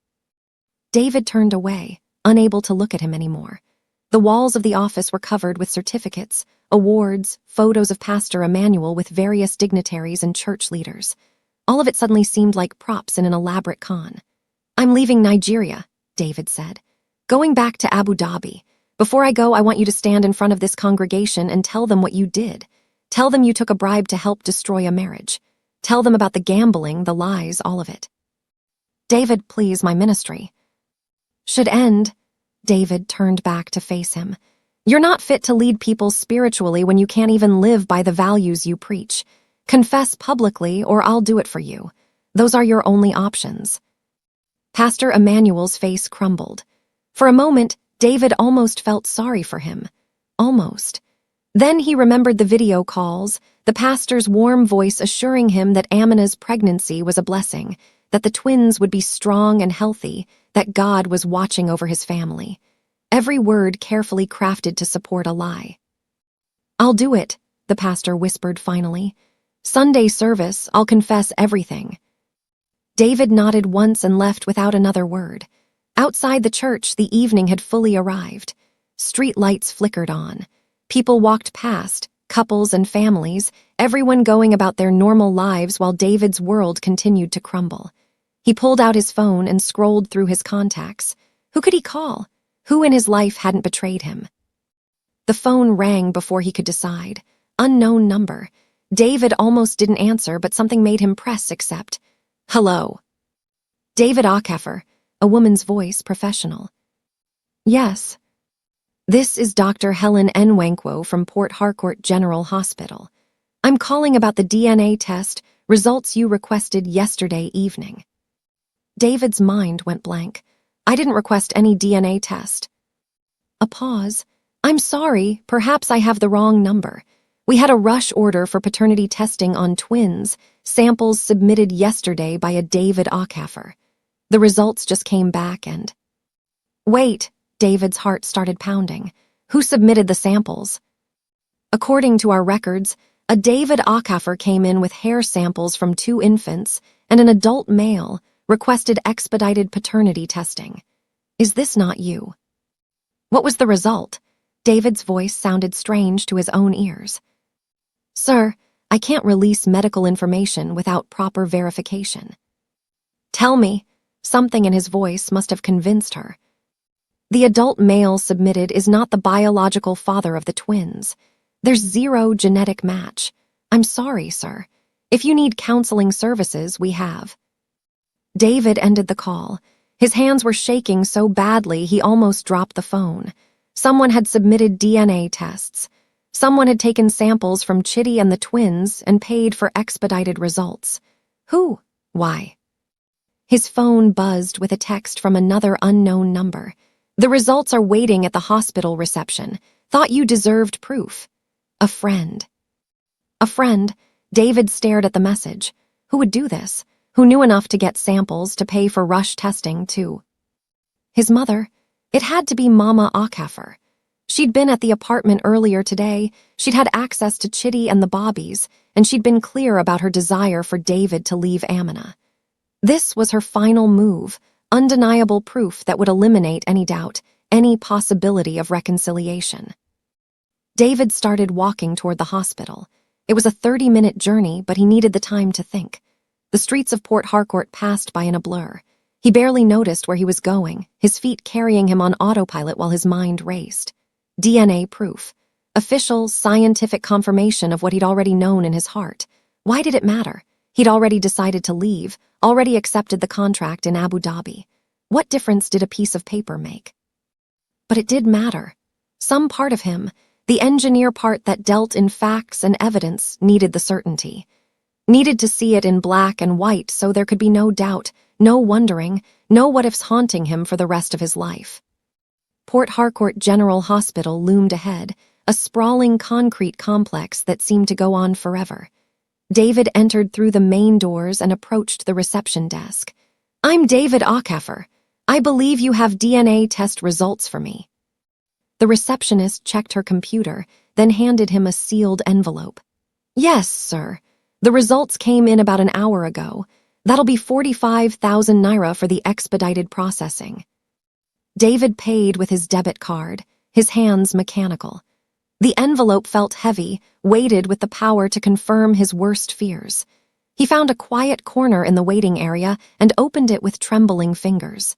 David turned away, unable to look at him anymore. The walls of the office were covered with certificates, awards, photos of Pastor Emmanuel with various dignitaries and church leaders. All of it suddenly seemed like props in an elaborate con. I'm leaving Nigeria, David said. Going back to Abu Dhabi. Before I go, I want you to stand in front of this congregation and tell them what you did. Tell them you took a bribe to help destroy a marriage. Tell them about the gambling, the lies, all of it. David, please, my ministry should end. David turned back to face him. You're not fit to lead people spiritually when you can't even live by the values you preach. Confess publicly or I'll do it for you. Those are your only options. Pastor Emmanuel's face crumbled. For a moment, David almost felt sorry for him. Almost. Then he remembered the video calls, the pastor's warm voice assuring him that Amina's pregnancy was a blessing, that the twins would be strong and healthy, that God was watching over his family. Every word carefully crafted to support a lie. I'll do it, the pastor whispered finally. Sunday service, I'll confess everything. David nodded once and left without another word. Outside the church, the evening had fully arrived. Street lights flickered on. People walked past, couples and families, everyone going about their normal lives while David's world continued to crumble. He pulled out his phone and scrolled through his contacts. Who could he call? Who in his life hadn't betrayed him? The phone rang before he could decide. Unknown number. David almost didn't answer, but something made him press accept. Hello. David Ockeffer, a woman's voice, professional. Yes. This is Dr. Helen Nwankwo from Port Harcourt General Hospital. I'm calling about the DNA test, results you requested yesterday evening. David's mind went blank. I didn't request any DNA test. A pause. I'm sorry, perhaps I have the wrong number. We had a rush order for paternity testing on twins, samples submitted yesterday by a David Ockeffer. The results just came back and... Wait, David's heart started pounding. Who submitted the samples? According to our records, a David Ockeffer came in with hair samples from 2 infants and an adult male, requested expedited paternity testing. Is this not you? What was the result? David's voice sounded strange to his own ears. Sir, I can't release medical information without proper verification. Tell me. Something in his voice must have convinced her. The adult male submitted is not the biological father of the twins. There's 0 genetic match. I'm sorry, sir. If you need counseling services, we have. David ended the call. His hands were shaking so badly he almost dropped the phone. Someone had submitted DNA tests. Someone had taken samples from Chidi and the twins and paid for expedited results. Who? Why? His phone buzzed with a text from another unknown number. The results are waiting at the hospital reception. Thought you deserved proof. A friend. A friend? David stared at the message. Who would do this? Who knew enough to get samples to pay for rush testing, too? His mother? It had to be Mama Ockeffer. She'd been at the apartment earlier today, she'd had access to Chidi and the Bobbies, and she'd been clear about her desire for David to leave Amina. This was her final move, undeniable proof that would eliminate any doubt, any possibility of reconciliation. David started walking toward the hospital. It was a 30-minute journey, but he needed the time to think. The streets of Port Harcourt passed by in a blur. He barely noticed where he was going, his feet carrying him on autopilot while his mind raced. DNA proof. Official, scientific confirmation of what he'd already known in his heart. Why did it matter? He'd already decided to leave, already accepted the contract in Abu Dhabi. What difference did a piece of paper make? But it did matter. Some part of him, the engineer part that dealt in facts and evidence, needed the certainty. Needed to see it in black and white so there could be no doubt, no wondering, no what-ifs haunting him for the rest of his life. Port Harcourt General Hospital loomed ahead, a sprawling concrete complex that seemed to go on forever. David entered through the main doors and approached the reception desk. "I'm David Ockafer. I believe you have DNA test results for me." The receptionist checked her computer, then handed him a sealed envelope. "Yes, sir. The results came in about an hour ago. That'll be 45,000 naira for the expedited processing." David paid with his debit card, his hands mechanical. The envelope felt heavy, weighted with the power to confirm his worst fears. He found a quiet corner in the waiting area and opened it with trembling fingers.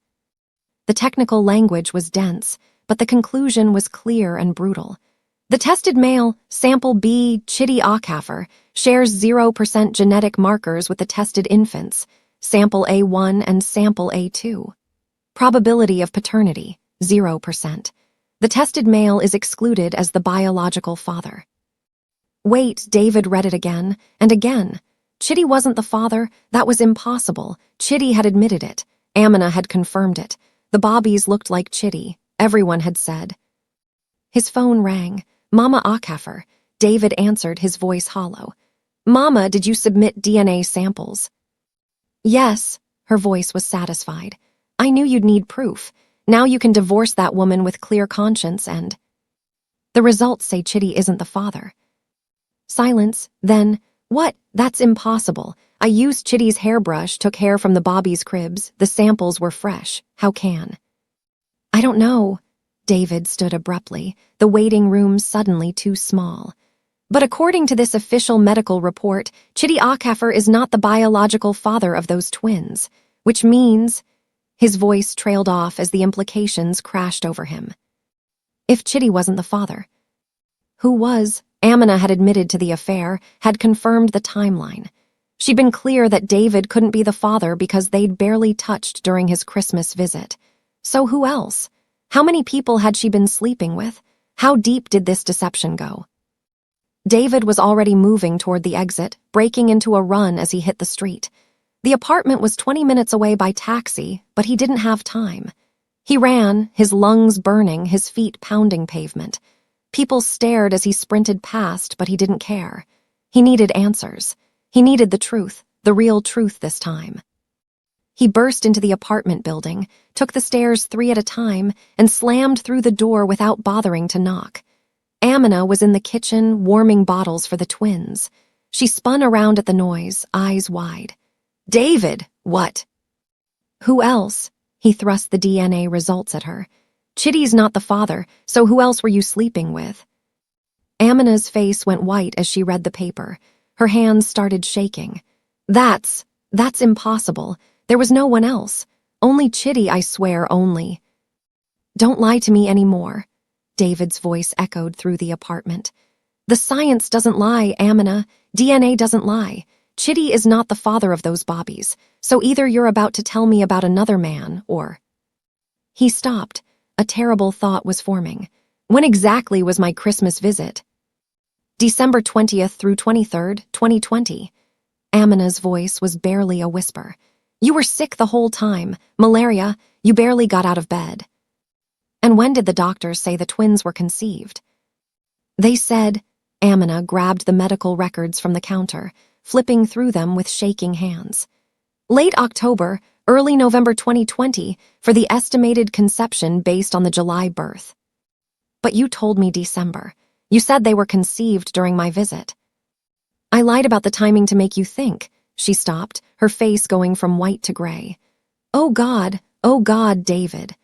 The technical language was dense, but the conclusion was clear and brutal. The tested male, sample B, Chidi Ockafer, shares 0% genetic markers with the tested infants, sample A1 and sample A2. Probability of paternity, 0%. The tested male is excluded as the biological father. Wait, David read it again, and again. Chidi wasn't the father, that was impossible. Chidi had admitted it. Amina had confirmed it. The Bobbies looked like Chidi, everyone had said. His phone rang. "Mama Ockafer." David answered, his voice hollow. "Mama, did you submit DNA samples?" "Yes," her voice was satisfied. "I knew you'd need proof. Now you can divorce that woman with clear conscience and—" "The results say Chidi isn't the father." Silence, then, "What? That's impossible. I used Chidi's hairbrush, took hair from the Bobbies' cribs. The samples were fresh. How can?" "I don't know." David stood abruptly, the waiting room suddenly too small. "But according to this official medical report, Chidi Ockafer is not the biological father of those twins, which means—" His voice trailed off as the implications crashed over him. If Chidi wasn't the father, who was? Amina had admitted to the affair, had confirmed the timeline. She'd been clear that David couldn't be the father because they'd barely touched during his Christmas visit. So who else? How many people had she been sleeping with? How deep did this deception go? David was already moving toward the exit, breaking into a run as he hit the street. The apartment was 20 minutes away by taxi, but he didn't have time. He ran, his lungs burning, his feet pounding pavement. People stared as he sprinted past, but he didn't care. He needed answers. He needed the truth, the real truth this time. He burst into the apartment building, took the stairs 3 at a time, and slammed through the door without bothering to knock. Amina was in the kitchen, warming bottles for the twins. She spun around at the noise, eyes wide. "David, what?" "Who else?" He thrust the DNA results at her. "Chidi's not the father, so who else were you sleeping with?" Amina's face went white as she read the paper. Her hands started shaking. That's impossible. There was no one else. Only Chidi, I swear, only." "Don't lie to me anymore." David's voice echoed through the apartment. "The science doesn't lie, Amina. DNA doesn't lie. Chidi is not the father of those Bobbies, so either you're about to tell me about another man, or—" He stopped. A terrible thought was forming. When exactly was my Christmas visit? December 20th through 23rd, 2020. Amina's voice was barely a whisper. "You were sick the whole time. Malaria. You barely got out of bed." "And when did the doctors say the twins were conceived?" "They said—" Amina grabbed the medical records from the counter, flipping through them with shaking hands. "Late October, early November 2020 for the estimated conception based on the July birth." "But you told me December. You said they were conceived during my visit." "I lied about the timing to make you think." She stopped, her face going from white to gray. Oh God, David."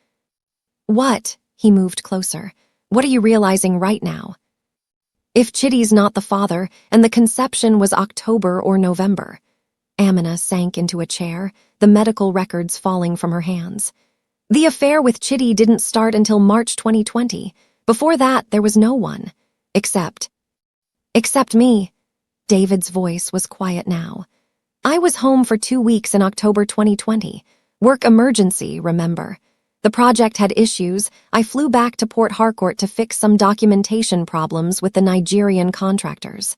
"What?" He moved closer. "What are you realizing right now?" "If Chidi's not the father, and the conception was October or November." Amina sank into a chair, the medical records falling from her hands. "The affair with Chidi didn't start until March 2020. Before that, there was no one. Except me." David's voice was quiet now. I was home for 2 weeks in October 2020. Work emergency, remember. The project had issues. I flew back to Port Harcourt to fix some documentation problems with the Nigerian contractors.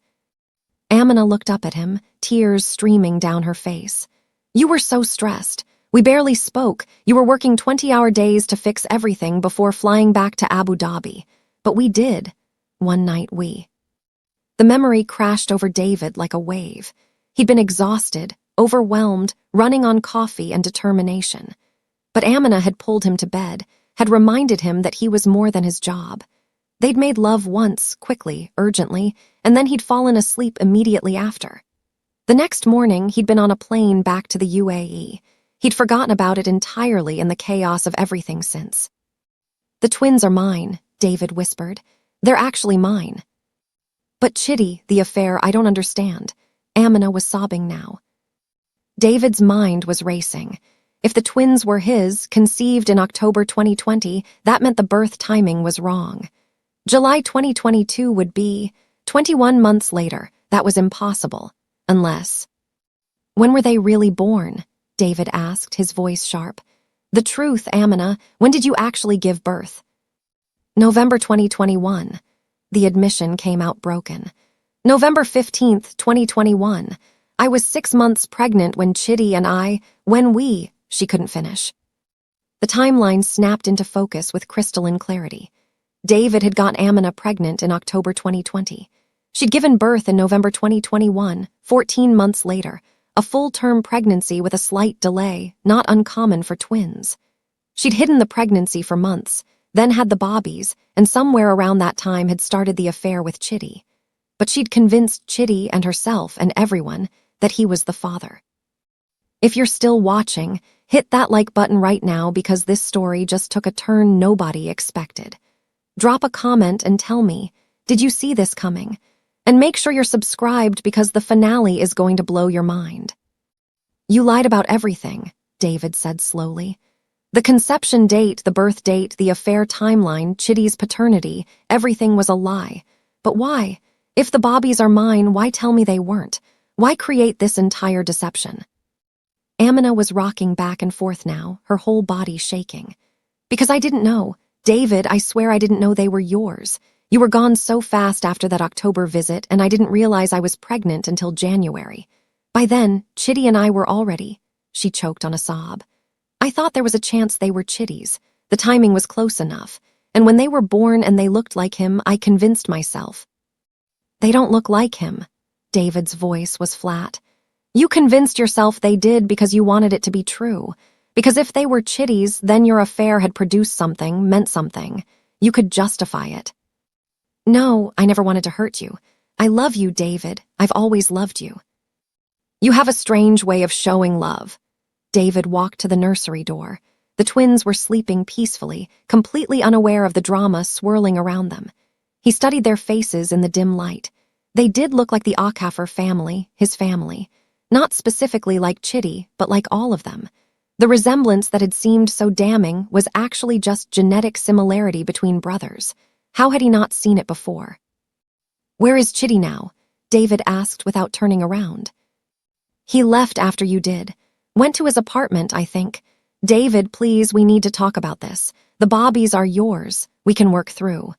Amina looked up at him, tears streaming down her face. You were so stressed. We barely spoke. You were working 20-hour days to fix everything before flying back to Abu Dhabi. But we did. One night The memory crashed over David like a wave. He'd been exhausted, overwhelmed, running on coffee and determination. But Amina had pulled him to bed, had reminded him that he was more than his job. They'd made love once, quickly, urgently, and then he'd fallen asleep immediately after. The next morning, he'd been on a plane back to the UAE. He'd forgotten about it entirely in the chaos of everything since. The twins are mine, David whispered. They're actually mine. But Chidi, the affair, I don't understand. Amina was sobbing now. David's mind was racing. If the twins were his, conceived in October 2020, that meant the birth timing was wrong. July 2022 would be 21 months later. That was impossible. Unless. When were they really born? David asked, his voice sharp. The truth, Amina. When did you actually give birth? November 2021. The admission came out broken. November 15th, 2021. I was 6 months pregnant when Chidi and she couldn't finish. The timeline snapped into focus with crystalline clarity. David had got Amina pregnant in October 2020. She'd given birth in November 2021, 14 months later, a full-term pregnancy with a slight delay, not uncommon for twins. She'd hidden the pregnancy for months, then had the bobbies, and somewhere around that time had started the affair with Chidi. But she'd convinced Chidi and herself and everyone that he was the father. If you're still watching, hit that like button right now because this story just took a turn nobody expected. Drop a comment and tell me, did you see this coming? And make sure you're subscribed because the finale is going to blow your mind. You lied about everything, David said slowly. The conception date, the birth date, the affair timeline, Chidi's paternity, everything was a lie. But why? If the bobbies are mine, why tell me they weren't? Why create this entire deception? Amina was rocking back and forth now, her whole body shaking. Because I didn't know. David, I swear I didn't know they were yours. You were gone so fast after that October visit, and I didn't realize I was pregnant until January. By then, Chidi and I were already. She choked on a sob. I thought there was a chance they were Chidi's. The timing was close enough. And when they were born and they looked like him, I convinced myself. They don't look like him. David's voice was flat. You convinced yourself they did because you wanted it to be true. Because if they were Chidi's, then your affair had produced something, meant something. You could justify it. No, I never wanted to hurt you. I love you, David. I've always loved you. You have a strange way of showing love. David walked to the nursery door. The twins were sleeping peacefully, completely unaware of the drama swirling around them. He studied their faces in the dim light. They did look like the Akafer family, his family. Not specifically like Chidi, but like all of them. The resemblance that had seemed so damning was actually just genetic similarity between brothers. How had he not seen it before? Where is Chidi now? David asked without turning around. He left after you did. Went to his apartment, I think. David, please, we need to talk about this. The bobbies are yours. We can work through.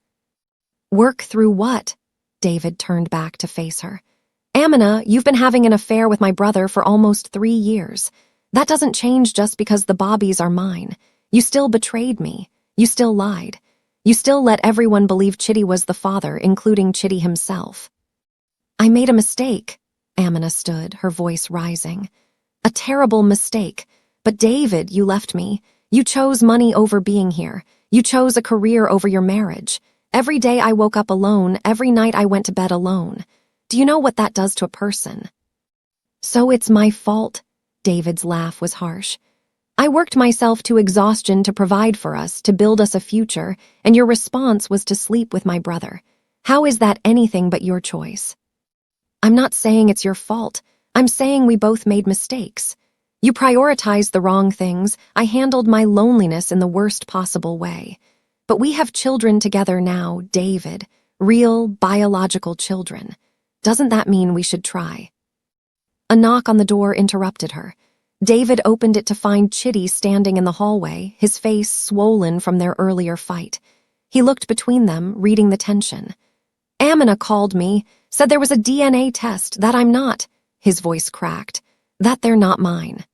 Work through what? David turned back to face her. Amina, you've been having an affair with my brother for almost 3 years. That doesn't change just because the bobbies are mine. You still betrayed me. You still lied. You still let everyone believe Chidi was the father, including Chidi himself. I made a mistake. Amina stood, her voice rising. A terrible mistake. But David, you left me. You chose money over being here. You chose a career over your marriage. Every day I woke up alone. Every night I went to bed alone. Do you know what that does to a person? So it's my fault. David's laugh was harsh. I worked myself to exhaustion to provide for us, to build us a future, and your response was to sleep with my brother. How is that anything but your choice? I'm not saying it's your fault. I'm saying we both made mistakes. You prioritized the wrong things. I handled my loneliness in the worst possible way. But we have children together now, David. Real, biological children. Doesn't that mean we should try? A knock on the door interrupted her. David opened it to find Chidi standing in the hallway, his face swollen from their earlier fight. He looked between them, reading the tension. "Amina called me, said there was a DNA test, that I'm not," his voice cracked, "that they're not mine."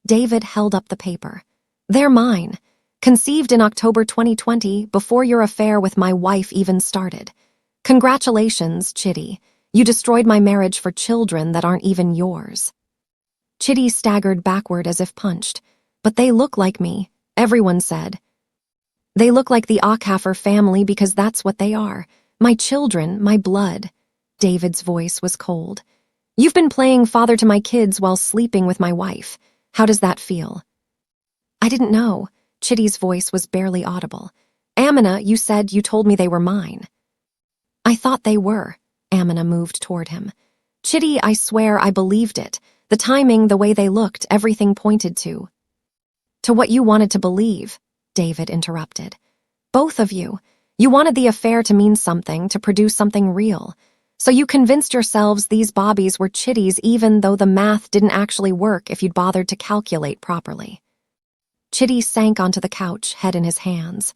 David held up the paper. "They're mine. Conceived in October 2020, before your affair with my wife even started. Congratulations, Chidi. You destroyed my marriage for children that aren't even yours." Chidi staggered backward as if punched. "But they look like me," everyone said. "They look like the Akhafer family because that's what they are. My children, my blood." David's voice was cold. "You've been playing father to my kids while sleeping with my wife. How does that feel?" "I didn't know." Chidi's voice was barely audible. "Amina, you said you told me they were mine." "I thought they were." Amina moved toward him. "Chidi, I swear I believed it. The timing, the way they looked, everything pointed to what you wanted to believe," David interrupted. "Both of you. You wanted the affair to mean something, to produce something real. So you convinced yourselves these bobbies were Chidi's even though the math didn't actually work if you'd bothered to calculate properly." Chidi sank onto the couch, head in his hands.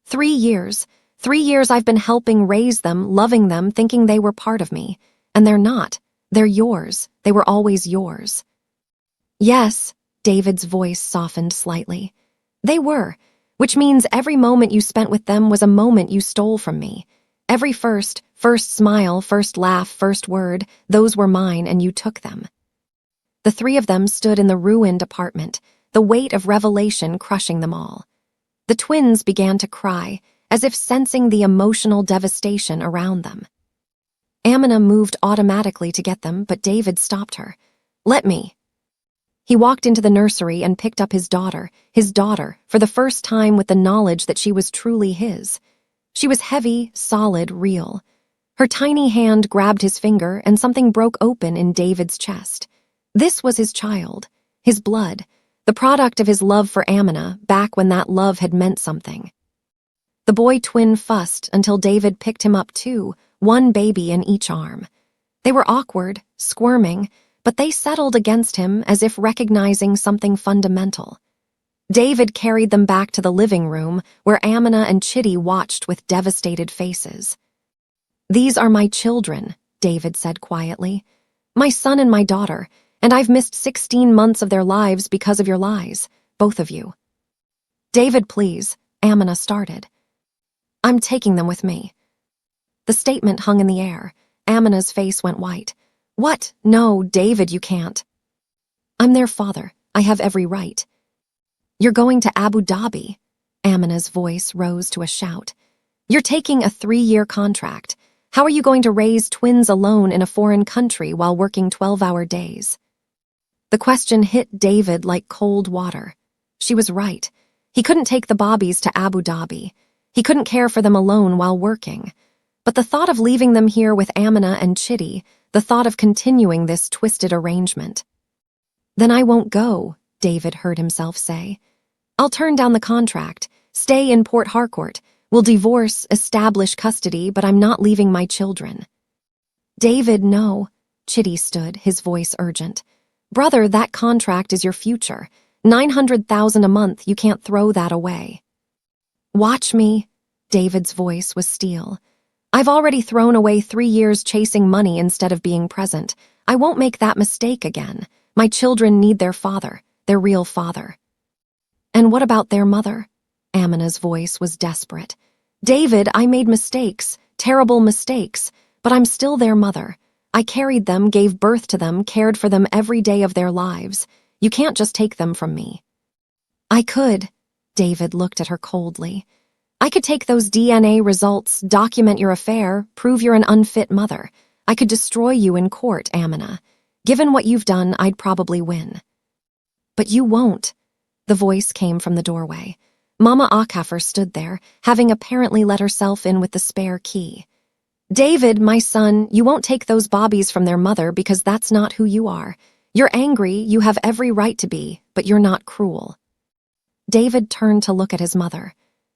3 years. 3 years I've been helping raise them, loving them, thinking they were part of me. And they're not. They're yours. They were always yours. "Yes," David's voice softened slightly. "They were, which means every moment you spent with them was a moment you stole from me. Every first smile, first laugh, first word, those were mine and you took them." The three of them stood in the ruined apartment, the weight of revelation crushing them all. The twins began to cry, as if sensing the emotional devastation around them. Amina moved automatically to get them, but David stopped her. "Let me." He walked into the nursery and picked up his daughter, for the first time with the knowledge that she was truly his. She was heavy, solid, real. Her tiny hand grabbed his finger and something broke open in David's chest. This was his child, his blood, the product of his love for Amina, back when that love had meant something. The boy twin fussed until David picked him up too, one baby in each arm. They were awkward, squirming, but they settled against him as if recognizing something fundamental. David carried them back to the living room where Amina and Chidi watched with devastated faces. "These are my children," David said quietly. "My son and my daughter, and I've missed 16 months of their lives because of your lies, both of you." "David, please," Amina started. "I'm taking them with me." The statement hung in the air. Amina's face went white. "What? No, David, you can't." "I'm their father. I have every right." "You're going to Abu Dhabi." Amina's voice rose to a shout. "You're taking a 3-year contract. How are you going to raise twins alone in a foreign country while working 12-hour days?" The question hit David like cold water. She was right. He couldn't take the bobbies to Abu Dhabi. He couldn't care for them alone while working. But the thought of leaving them here with Amina and Chidi, the thought of continuing this twisted arrangement. "Then I won't go," David heard himself say. "I'll turn down the contract, stay in Port Harcourt. We'll divorce, establish custody, but I'm not leaving my children." "David, no." Chidi stood, his voice urgent. "Brother, that contract is your future. 900,000 a month, you can't throw that away." "Watch me." David's voice was steel. "I've already thrown away 3 years chasing money instead of being present. I won't make that mistake again. My children need their father, their real father." "And what about their mother?" Amina's voice was desperate. "David, I made mistakes, terrible mistakes, but I'm still their mother. I carried them, gave birth to them, cared for them every day of their lives. You can't just take them from me." "I could." David looked at her coldly. "I could take those DNA results, document your affair, prove you're an unfit mother. I could destroy you in court, Amina. Given what you've done, I'd probably win." "But you won't." The voice came from the doorway. Mama Akhafer stood there, having apparently let herself in with the spare key. "David, my son, you won't take those bobbies from their mother because that's not who you are. You're angry, you have every right to be, but you're not cruel." David turned to look at his mother.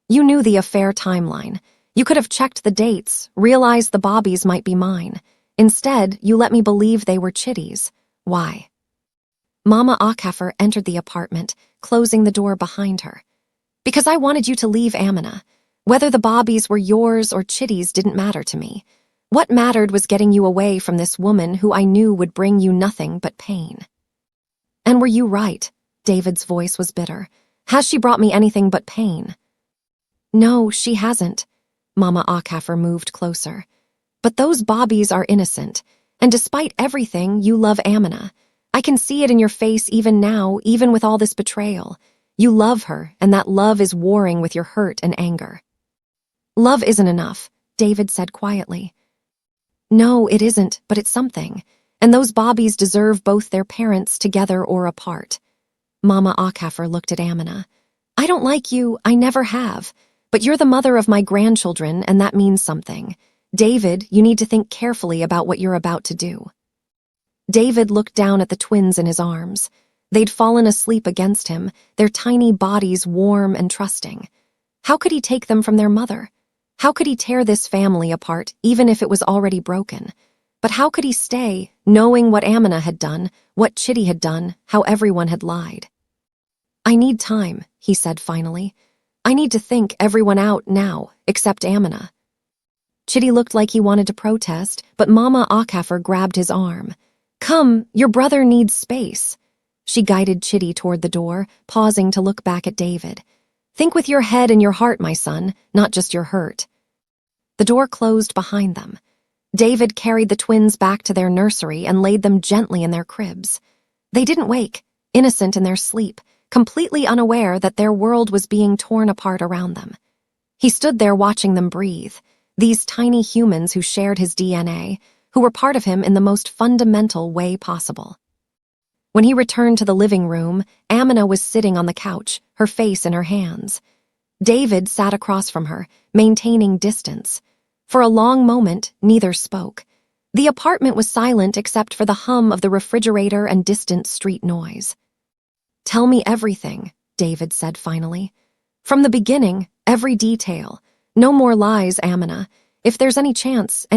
"You knew the affair timeline. You could have checked the dates, realized the bobbies might be mine. Instead, you let me believe they were Chidi's. Why? Mama Akafer entered the apartment, closing the door behind her. Because I wanted you to leave Amina. Whether the Bobbies were yours or Chidi's didn't matter to me. What mattered was getting you away from this woman who I knew would bring you nothing but pain. And were you right? David's voice was bitter. Has she brought me anything but pain? No, she hasn't. Mama Akafer moved closer. But those Bobbies are innocent, and despite everything, you love Amina. I can see it in your face even now, even with all this betrayal. You love her, and that love is warring with your hurt and anger. Love isn't enough, David said quietly. No, it isn't, but it's something. And those Bobbies deserve both their parents together or apart. Mama Akafer looked at Amina. I don't like you, I never have. But you're the mother of my grandchildren, and that means something. David, you need to think carefully about what you're about to do. David looked down at the twins in his arms. They'd fallen asleep against him, their tiny bodies warm and trusting. How could he take them from their mother? How could he tear this family apart, even if it was already broken? But how could he stay, knowing what Amina had done, what Chidi had done, how everyone had lied? I need time, he said finally. I need to think everyone out now, except Amina. Chidi looked like he wanted to protest, but Mama Akafer grabbed his arm. Come, your brother needs space. She guided Chidi toward the door, pausing to look back at David. Think with your head and your heart, my son, not just your hurt. The door closed behind them. David carried the twins back to their nursery and laid them gently in their cribs. They didn't wake, innocent in their sleep, completely unaware that their world was being torn apart around them. He stood there watching them breathe, these tiny humans who shared his DNA, who were part of him in the most fundamental way possible. When he returned to the living room, Amina was sitting on the couch, her face in her hands. David sat across from her, maintaining distance. For a long moment, neither spoke. The apartment was silent except for the hum of the refrigerator and distant street noise. Tell me everything, David said finally. From the beginning, every detail. No more lies, Amina. If there's any chance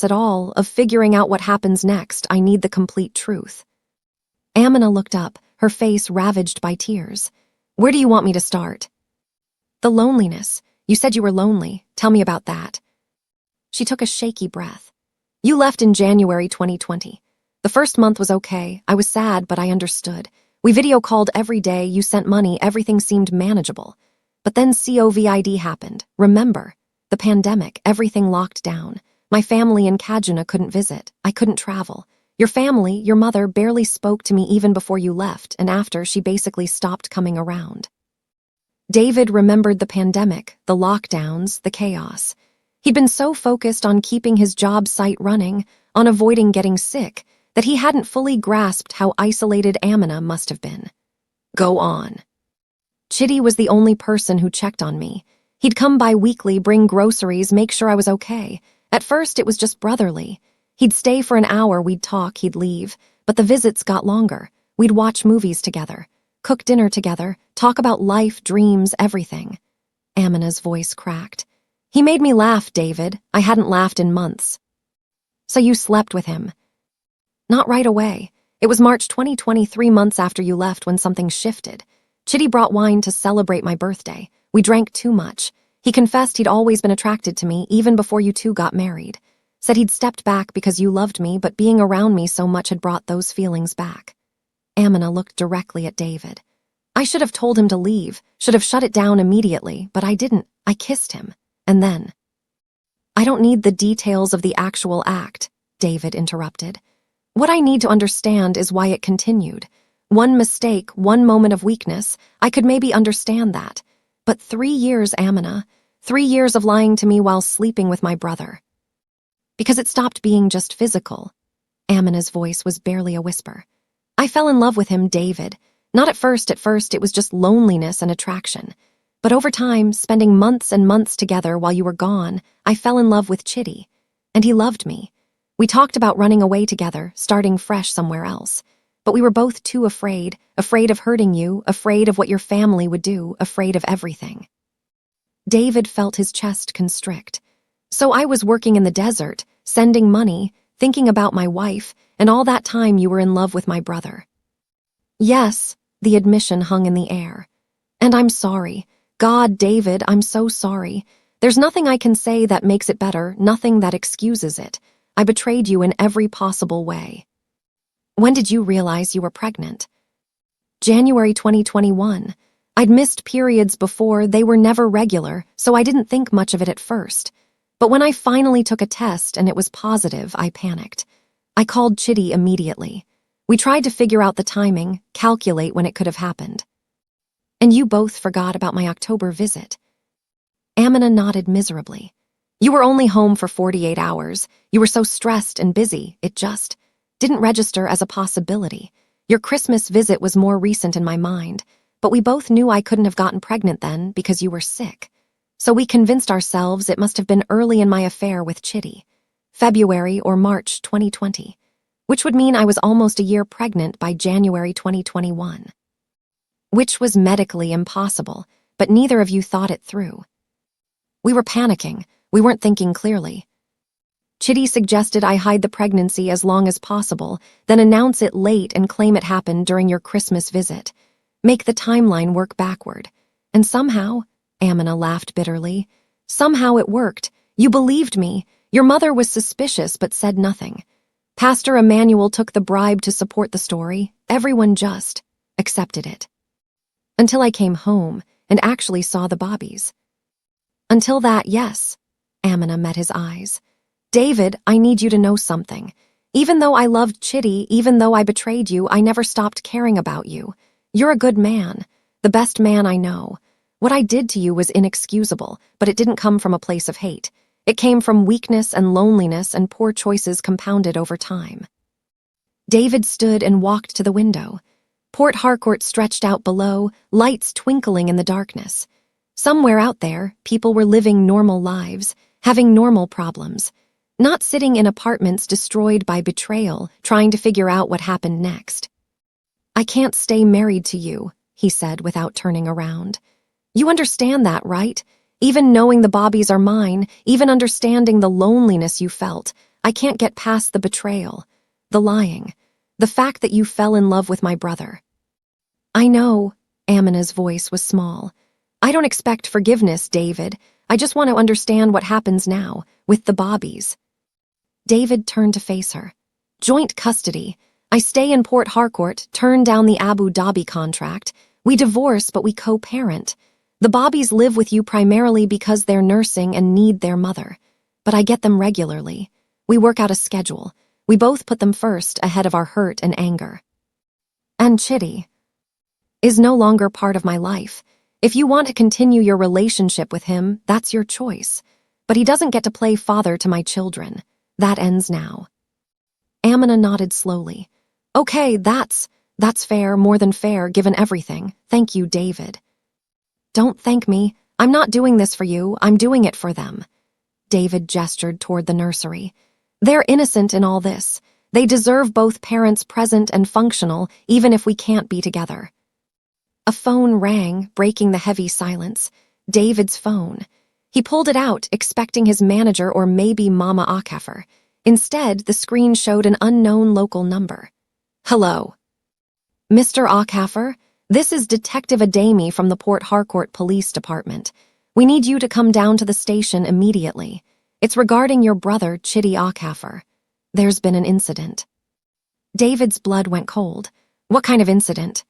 at all, of figuring out what happens next, I need the complete truth. Amina looked up, her face ravaged by tears. Where do you want me to start? The loneliness. You said you were lonely. Tell me about that. She took a shaky breath. You left in January 2020. The first month was okay. I was sad, but I understood. We video called every day, you sent money, everything seemed manageable. But then COVID happened. Remember? The pandemic, everything locked down. My family in Kajuna couldn't visit. I couldn't travel. Your family, your mother, barely spoke to me even before you left, and after, she basically stopped coming around. David remembered the pandemic, the lockdowns, the chaos. He'd been so focused on keeping his job site running, on avoiding getting sick, that he hadn't fully grasped how isolated Amina must have been. Go on. Chidi was the only person who checked on me. He'd come by weekly, bring groceries, make sure I was okay. At first, it was just brotherly. He'd stay for an hour, we'd talk, he'd leave. But the visits got longer. We'd watch movies together, cook dinner together, talk about life, dreams, everything. Amina's voice cracked. He made me laugh, David. I hadn't laughed in months. So you slept with him? Not right away. It was March 2020, 3 months after you left, when something shifted. Chidi brought wine to celebrate my birthday. We drank too much. He confessed he'd always been attracted to me, even before you two got married. Said he'd stepped back because you loved me, but being around me so much had brought those feelings back. Amina looked directly at David. I should have told him to leave, should have shut it down immediately, but I didn't. I kissed him. And then... I don't need the details of the actual act, David interrupted. What I need to understand is why it continued. One mistake, one moment of weakness, I could maybe understand that. But 3 years, Amina, 3 years of lying to me while sleeping with my brother. Because it stopped being just physical. Amina's voice was barely a whisper. I fell in love with him, David. Not at first it was just loneliness and attraction. But over time, spending months and months together while you were gone, I fell in love with Chidi. And he loved me. We talked about running away together, starting fresh somewhere else. But we were both too afraid of hurting you, afraid of what your family would do, afraid of everything. David felt his chest constrict. So I was working in the desert, sending money, thinking about my wife, and all that time you were in love with my brother." "Yes," the admission hung in the air. "And I'm sorry. God, David, I'm so sorry. There's nothing I can say that makes it better, nothing that excuses it. I betrayed you in every possible way." "When did you realize you were pregnant?" "January 2021. I'd missed periods before, they were never regular, so I didn't think much of it at first. But when I finally took a test and it was positive, I panicked. I called Chidi immediately. We tried to figure out the timing, calculate when it could have happened." "And you both forgot about my October visit." Amina nodded miserably. "You were only home for 48 hours. You were so stressed and busy, it just didn't register as a possibility. Your Christmas visit was more recent in my mind, but we both knew I couldn't have gotten pregnant then because you were sick. So we convinced ourselves it must have been early in my affair with Chidi, February or March 2020, which would mean I was almost a year pregnant by January 2021. Which was medically impossible, but neither of you thought it through. We were panicking. We weren't thinking clearly. Chidi suggested I hide the pregnancy as long as possible, then announce it late and claim it happened during your Christmas visit. Make the timeline work backward. And somehow," Amina laughed bitterly, "somehow it worked. You believed me. Your mother was suspicious but said nothing. Pastor Emmanuel took the bribe to support the story. Everyone just accepted it. Until I came home and actually saw the Bobbies." "Until that, yes." Amina met his eyes. "David, I need you to know something. Even though I loved Chidi, even though I betrayed you, I never stopped caring about you. You're a good man, the best man I know. What I did to you was inexcusable, but it didn't come from a place of hate. It came from weakness and loneliness and poor choices compounded over time." David stood and walked to the window. Port Harcourt stretched out below, lights twinkling in the darkness. Somewhere out there, people were living normal lives, having normal problems, not sitting in apartments destroyed by betrayal, trying to figure out what happened next. "I can't stay married to you," he said without turning around. "You understand that, right? Even knowing the Bobbies are mine, even understanding the loneliness you felt, I can't get past the betrayal, the lying, the fact that you fell in love with my brother." "I know," Amina's voice was small. "I don't expect forgiveness, David. I just want to understand what happens now, with the Bobbies." David turned to face her. "Joint custody. I stay in Port Harcourt, turn down the Abu Dhabi contract. We divorce, but we co-parent. The Bobbies live with you primarily because they're nursing and need their mother. But I get them regularly. We work out a schedule. We both put them first, ahead of our hurt and anger. And Chidi is no longer part of my life. If you want to continue your relationship with him, that's your choice. But he doesn't get to play father to my children. That ends now." Amina nodded slowly. "Okay, that's fair, more than fair, given everything. Thank you, David." "Don't thank me. I'm not doing this for you. I'm doing it for them." David gestured toward the nursery. "They're innocent in all this. They deserve both parents present and functional, even if we can't be together." A phone rang, breaking the heavy silence. David's phone. He pulled it out, expecting his manager or maybe Mama Akafer. Instead, the screen showed an unknown local number. "Hello." "Mr. Akafer, this is Detective Ademi from the Port Harcourt Police Department. We need you to come down to the station immediately. It's regarding your brother, Chidi Akafer. There's been an incident." David's blood went cold. "What kind of incident?"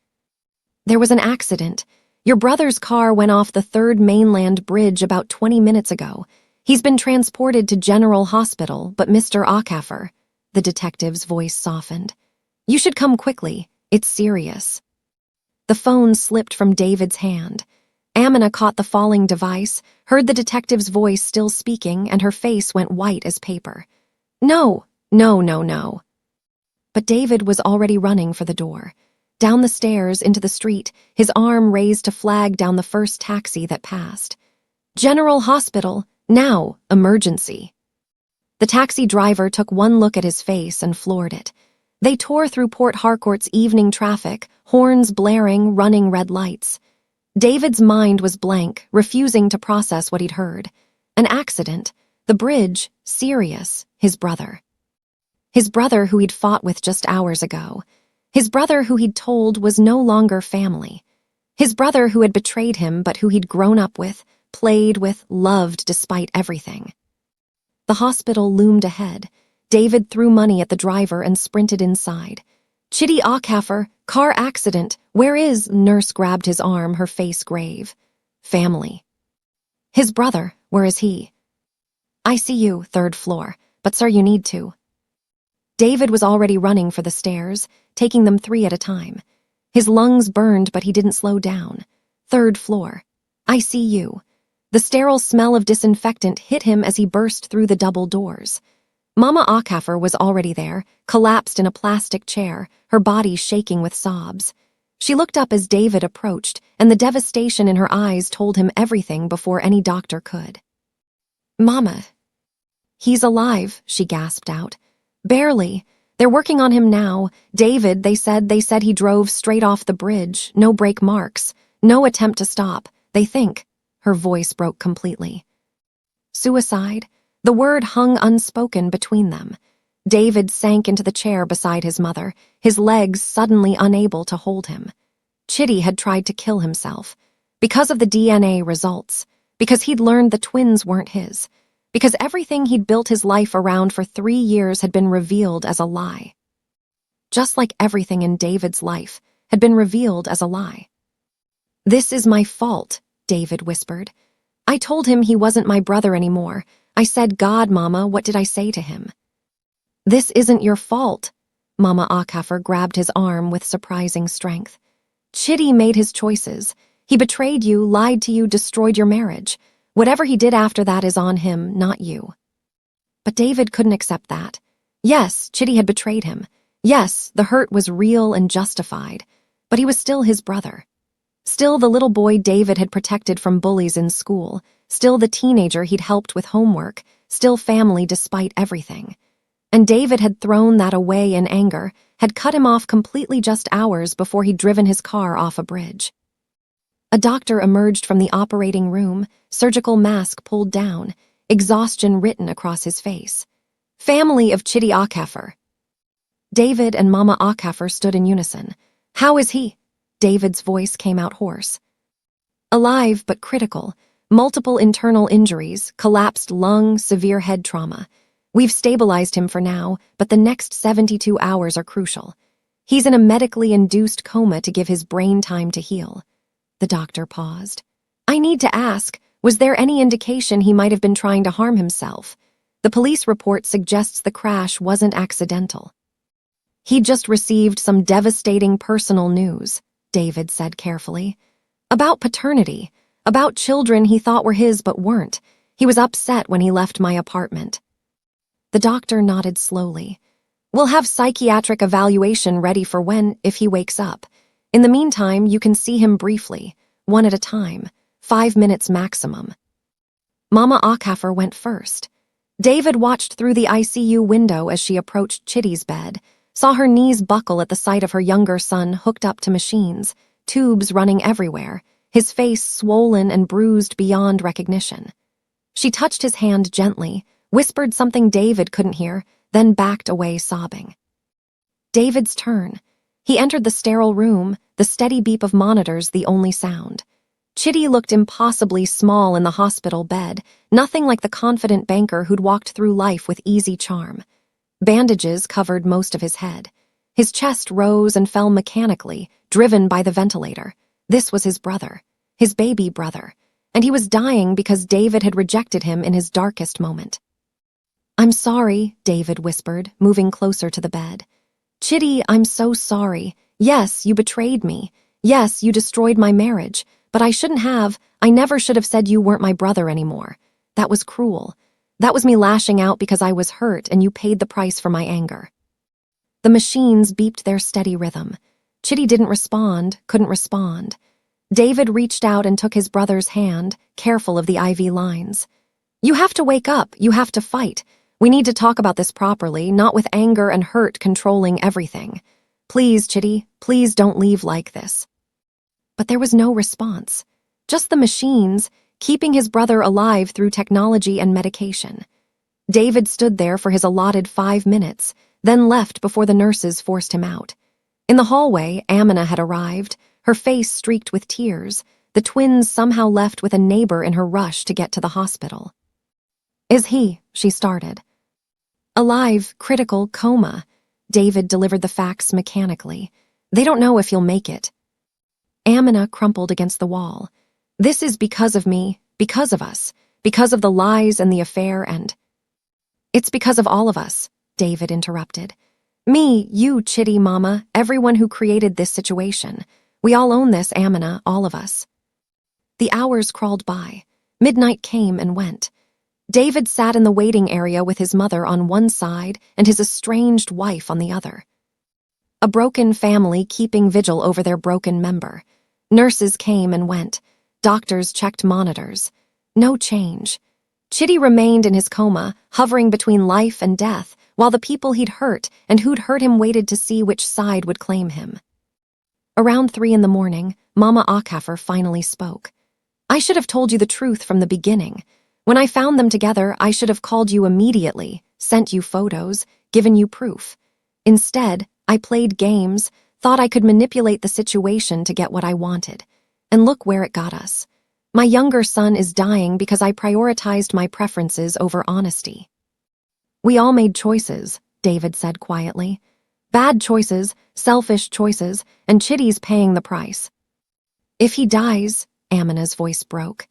"There was an accident. Your brother's car went off the 3rd Mainland Bridge about 20 minutes ago. He's been transported to General Hospital, but Mr. Akafer," the detective's voice softened. "You should come quickly. It's serious." The phone slipped from David's hand. Amina caught the falling device, heard the detective's voice still speaking, and her face went white as paper. No. But David was already running for the door. Down the stairs, into the street, his arm raised to flag down the first taxi that passed. "General Hospital, now, emergency." The taxi driver took one look at his face and floored it. They tore through Port Harcourt's evening traffic, horns blaring, running red lights. David's mind was blank, refusing to process what he'd heard. An accident, the bridge, serious, his brother. His brother who he'd fought with just hours ago. His brother who he'd told was no longer family. His brother who had betrayed him but who he'd grown up with, played with, loved despite everything. The hospital loomed ahead. David threw money at the driver and sprinted inside. Chidi Akhafar, car accident. Where is? Nurse grabbed his arm, her face grave. Family. His brother, where is he? ICU, third floor. But sir, you need to. David was already running for the stairs, taking them 3 at a time. His lungs burned, but he didn't slow down. Third floor. ICU. The sterile smell of disinfectant hit him as he burst through the double doors. Mama Akhafar was already there, collapsed in a plastic chair, her body shaking with sobs. She looked up as David approached, and the devastation in her eyes told him everything before any doctor could. Mama. He's alive, she gasped out. Barely. They're working on him now. David, they said he drove straight off the bridge, no brake marks, no attempt to stop. They think. Her voice broke completely. Suicide? The word hung unspoken between them. David sank into the chair beside his mother, his legs suddenly unable to hold him. Chidi had tried to kill himself. Because of the DNA results. Because he'd learned the twins weren't his. Because everything he'd built his life around for 3 years had been revealed as a lie. Just like everything in David's life had been revealed as a lie. This is my fault, David whispered. I told him he wasn't my brother anymore. I said, God, Mama, what did I say to him? This isn't your fault. Mama Akhafar grabbed his arm with surprising strength. Chidi made his choices. He betrayed you, lied to you, destroyed your marriage. Whatever he did after that is on him, not you. But David couldn't accept that. Yes, Chidi had betrayed him. Yes, the hurt was real and justified. But he was still his brother. Still the little boy David had protected from bullies in school. Still the teenager he'd helped with homework. Still family despite everything. And David had thrown that away in anger, had cut him off completely just hours before he'd driven his car off a bridge. A doctor emerged from the operating room, surgical mask pulled down, exhaustion written across his face. Family of Chidi Akhafar. David and Mama Akhafar stood in unison. How is he? David's voice came out hoarse. Alive but critical. Multiple internal injuries, collapsed lung, severe head trauma. We've stabilized him for now, but the next 72 hours are crucial. He's in a medically induced coma to give his brain time to heal. The doctor paused. I need to ask, was there any indication he might have been trying to harm himself? The police report suggests the crash wasn't accidental. He'd just received some devastating personal news, David said carefully. About paternity, about children he thought were his but weren't. He was upset when he left my apartment. The doctor nodded slowly. We'll have psychiatric evaluation ready for if he wakes up. In the meantime, you can see him briefly, 1 at a time, 5 minutes maximum. Mama Akhafar went first. David watched through the ICU window as she approached Chidi's bed, saw her knees buckle at the sight of her younger son hooked up to machines, tubes running everywhere, his face swollen and bruised beyond recognition. She touched his hand gently, whispered something David couldn't hear, then backed away sobbing. David's turn. He entered the sterile room, the steady beep of monitors the only sound. Chidi looked impossibly small in the hospital bed, nothing like the confident banker who'd walked through life with easy charm. Bandages covered most of his head. His chest rose and fell mechanically, driven by the ventilator. This was his brother, his baby brother, and he was dying because David had rejected him in his darkest moment. I'm sorry, David whispered, moving closer to the bed. Chidi, I'm so sorry. Yes, you betrayed me. Yes, you destroyed my marriage. But I shouldn't have. I never should have said you weren't my brother anymore. That was cruel. That was me lashing out because I was hurt and you paid the price for my anger. The machines beeped their steady rhythm. Chidi didn't respond, couldn't respond. David reached out and took his brother's hand, careful of the IV lines. You have to wake up. You have to fight. We need to talk about this properly, not with anger and hurt controlling everything. Please, Chidi, please don't leave like this. But there was no response. Just the machines, keeping his brother alive through technology and medication. David stood there for his allotted 5 minutes, then left before the nurses forced him out. In the hallway, Amina had arrived, her face streaked with tears. The twins somehow left with a neighbor in her rush to get to the hospital. "Is he?" she started. "Alive, critical, coma." David delivered the facts mechanically. "They don't know if he'll make it." Amina crumpled against the wall. "This is because of me, because of us, because of the lies and the affair and—" "It's because of all of us," David interrupted. "Me, you, Chidi, Mama, everyone who created this situation. We all own this, Amina, all of us." The hours crawled by. Midnight came and went. David sat in the waiting area with his mother on one side and his estranged wife on the other. A broken family keeping vigil over their broken member. Nurses came and went. Doctors checked monitors. No change. Chidi remained in his coma, hovering between life and death, while the people he'd hurt and who'd hurt him waited to see which side would claim him. Around 3 a.m, Mama Akhafer finally spoke. "I should have told you the truth from the beginning. When I found them together, I should have called you immediately, sent you photos, given you proof. Instead, I played games, thought I could manipulate the situation to get what I wanted. And look where it got us. My younger son is dying because I prioritized my preferences over honesty." "We all made choices," David said quietly. "Bad choices, selfish choices, and Chidi's paying the price." "If he dies," Amina's voice broke.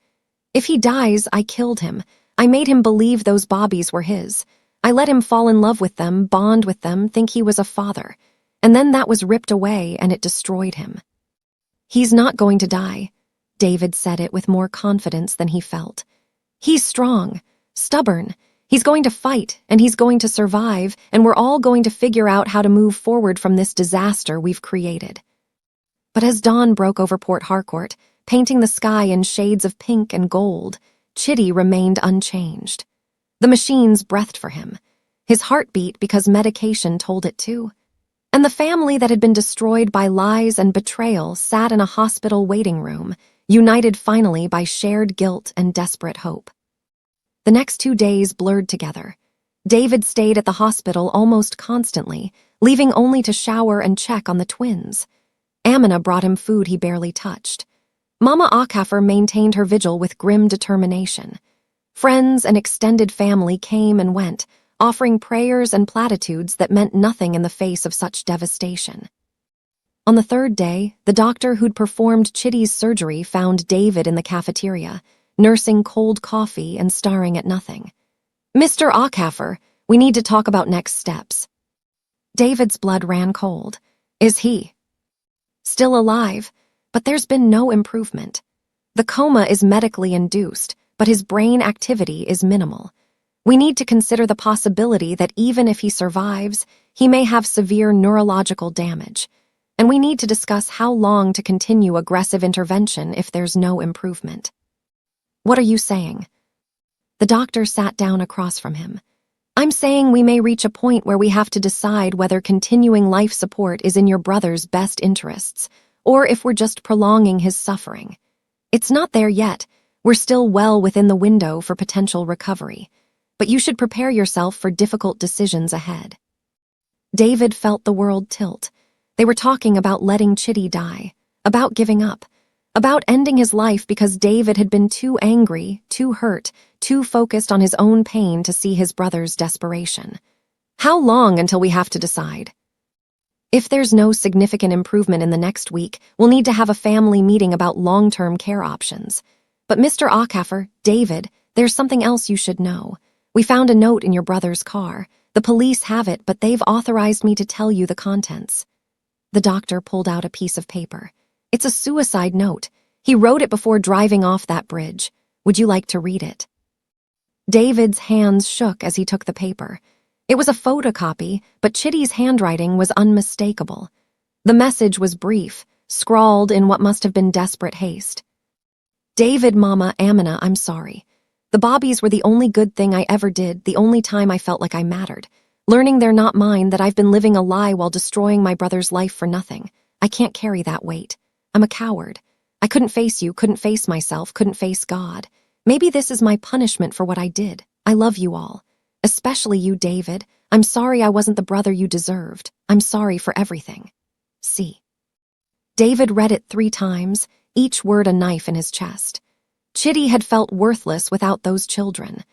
"If he dies, I killed him. I made him believe those bobbies were his. I let him fall in love with them, bond with them, think he was a father. And then that was ripped away and it destroyed him." "He's not going to die." David said it with more confidence than he felt. "He's strong, stubborn. He's going to fight, and he's going to survive, and we're all going to figure out how to move forward from this disaster we've created." But as dawn broke over Port Harcourt, painting the sky in shades of pink and gold, Chidi remained unchanged. The machines breathed for him. His heart beat because medication told it to. And the family that had been destroyed by lies and betrayal sat in a hospital waiting room, united finally by shared guilt and desperate hope. The next 2 days blurred together. David stayed at the hospital almost constantly, leaving only to shower and check on the twins. Amina brought him food he barely touched. Mama Akhafer maintained her vigil with grim determination. Friends and extended family came and went, offering prayers and platitudes that meant nothing in the face of such devastation. On the 3rd day, the doctor who'd performed Chidi's surgery found David in the cafeteria, nursing cold coffee and staring at nothing. "Mr. Akhafer, we need to talk about next steps." David's blood ran cold. "Is he?" "Still alive, but there's been no improvement. The coma is medically induced, but his brain activity is minimal. We need to consider the possibility that even if he survives, he may have severe neurological damage. And we need to discuss how long to continue aggressive intervention if there's no improvement." "What are you saying?" The doctor sat down across from him. "I'm saying we may reach a point where we have to decide whether continuing life support is in your brother's best interests, or if we're just prolonging his suffering. It's not there yet. We're still well within the window for potential recovery. But you should prepare yourself for difficult decisions ahead." David felt the world tilt. They were talking about letting Chidi die, about giving up, about ending his life because David had been too angry, too hurt, too focused on his own pain to see his brother's desperation. "How long until we have to decide?" "If there's no significant improvement in the next week, we'll need to have a family meeting about long-term care options. But Mr. Akhafer, David, there's something else you should know. We found a note in your brother's car. The police have it, but they've authorized me to tell you the contents." The doctor pulled out a piece of paper. "It's a suicide note. He wrote it before driving off that bridge. Would you like to read it?" David's hands shook as he took the paper. It was a photocopy, but Chidi's handwriting was unmistakable. The message was brief, scrawled in what must have been desperate haste. "David, Mama, Amina, I'm sorry. The bobbies were the only good thing I ever did, the only time I felt like I mattered. Learning they're not mine, that I've been living a lie while destroying my brother's life for nothing. I can't carry that weight. I'm a coward. I couldn't face you, couldn't face myself, couldn't face God. Maybe this is my punishment for what I did. I love you all. Especially you, David. I'm sorry I wasn't the brother you deserved. I'm sorry for everything. C. David read it 3 times, each word a knife in his chest. Chidi had felt worthless without those children,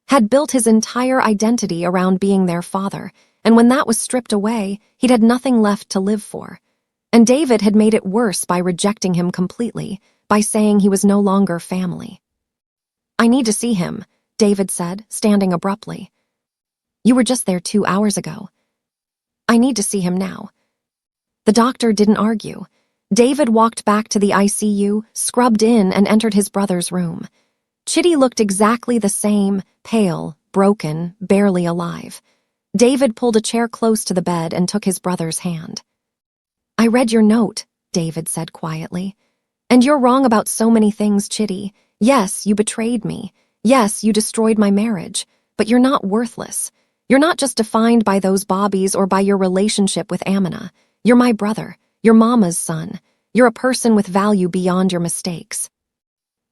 had built his entire identity around being their father, and when that was stripped away, he'd had nothing left to live for. And David had made it worse by rejecting him completely, by saying he was no longer family. I need to see him, David said, standing abruptly. You were just there 2 hours ago. I need to see him now. The doctor didn't argue. David walked back to the ICU, scrubbed in, and entered his brother's room. Chidi looked exactly the same, pale, broken, barely alive. David pulled a chair close to the bed and took his brother's hand. I read your note, David said quietly. And you're wrong about so many things, Chidi. Yes, you betrayed me. Yes, you destroyed my marriage. But you're not worthless. You're not just defined by those bobbies or by your relationship with Amina. You're my brother. You're Mama's son. You're a person with value beyond your mistakes.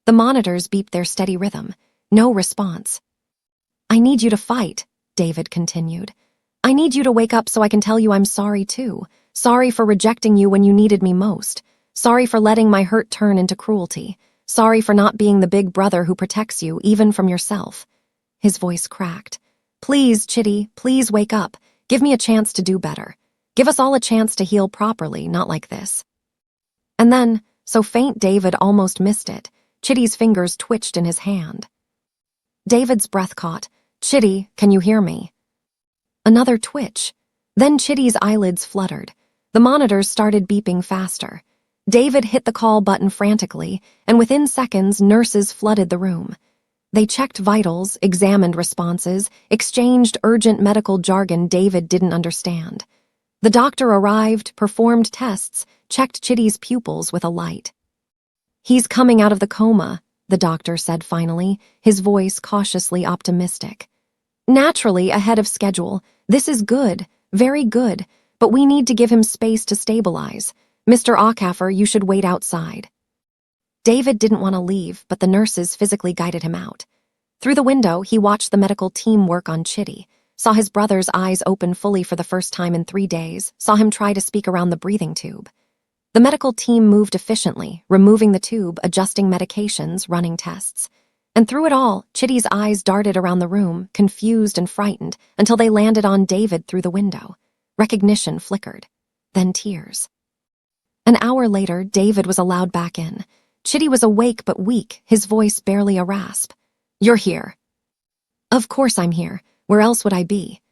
The monitors beeped their steady rhythm. No response. I need you to fight, David continued. I need you to wake up so I can tell you I'm sorry too. Sorry for rejecting you when you needed me most. Sorry for letting my hurt turn into cruelty. Sorry for not being the big brother who protects you, even from yourself. His voice cracked. Please, Chidi, please wake up. Give me a chance to do better. Give us all a chance to heal properly, not like this. And then, so faint David almost missed it, Chidi's fingers twitched in his hand. David's breath caught. Chidi, can you hear me? Another twitch. Then Chidi's eyelids fluttered. The monitors started beeping faster. David hit the call button frantically, and within seconds, nurses flooded the room. They checked vitals, examined responses, exchanged urgent medical jargon David didn't understand. The doctor arrived, performed tests, checked Chidi's pupils with a light. He's coming out of the coma, the doctor said finally, his voice cautiously optimistic. Naturally, ahead of schedule. This is good, very good, but we need to give him space to stabilize. Mr. Achafer, you should wait outside. David didn't want to leave, but the nurses physically guided him out. Through the window, he watched the medical team work on Chidi, saw his brother's eyes open fully for the first time in 3 days, saw him try to speak around the breathing tube. The medical team moved efficiently, removing the tube, adjusting medications, running tests. And through it all, Chidi's eyes darted around the room, confused and frightened, until they landed on David through the window. Recognition flickered. Then tears. An hour later, David was allowed back in. Chidi was awake but weak, his voice barely a rasp. You're here. Of course I'm here. Where else would I be?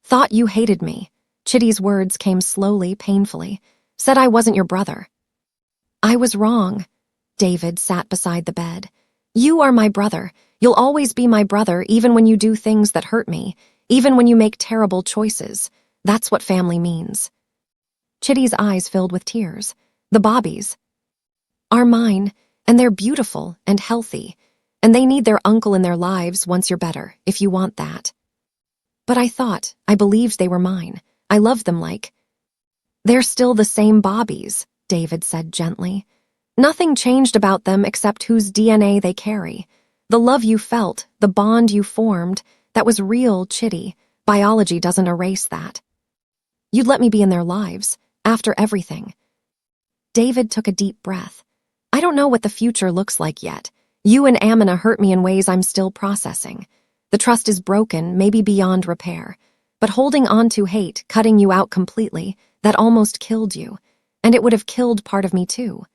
Thought you hated me. Chidi's words came slowly, painfully. Said I wasn't your brother. I was wrong. David sat beside the bed. You are my brother. You'll always be my brother, even when you do things that hurt me, even when you make terrible choices. That's what family means. Chidi's eyes filled with tears. The bobbies are mine, and they're beautiful and healthy, and they need their uncle in their lives once you're better, if you want that. But I believed they were mine. I loved them like. They're still the same bobbies, David said gently. Nothing changed about them except whose DNA they carry. The love you felt, the bond you formed, that was real, Chidi. Biology doesn't erase that. You'd let me be in their lives, after everything. David took a deep breath. I don't know what the future looks like yet. You and Amina hurt me in ways I'm still processing. The trust is broken, maybe beyond repair. But holding on to hate, cutting you out completely, that almost killed you. And it would have killed part of me too.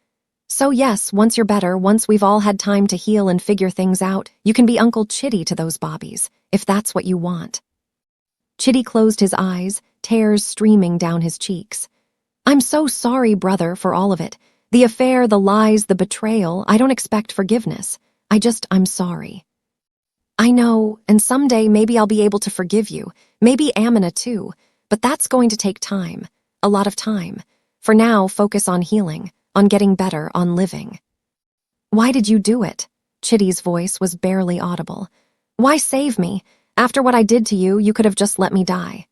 So yes, once you're better, once we've all had time to heal and figure things out, you can be Uncle Chidi to those bobbies, if that's what you want. Chidi closed his eyes, tears streaming down his cheeks. I'm so sorry, brother, for all of it. The affair, the lies, the betrayal, I don't expect forgiveness. I'm sorry. I know, and someday maybe I'll be able to forgive you, maybe Amina too, but that's going to take time, a lot of time. For now, focus on healing, on getting better, on living. Why did you do it? Chidi's voice was barely audible. Why save me? After what I did to you, you could have just let me die.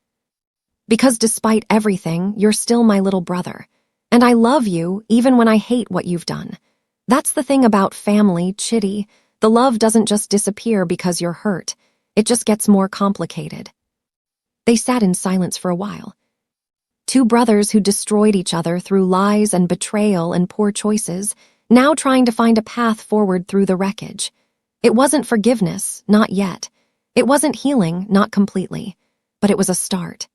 Because despite everything, you're still my little brother. And I love you, even when I hate what you've done. That's the thing about family, Chidi. The love doesn't just disappear because you're hurt. It just gets more complicated. They sat in silence for a while. Two brothers who destroyed each other through lies and betrayal and poor choices, now trying to find a path forward through the wreckage. It wasn't forgiveness, not yet. It wasn't healing, not completely. But it was a start.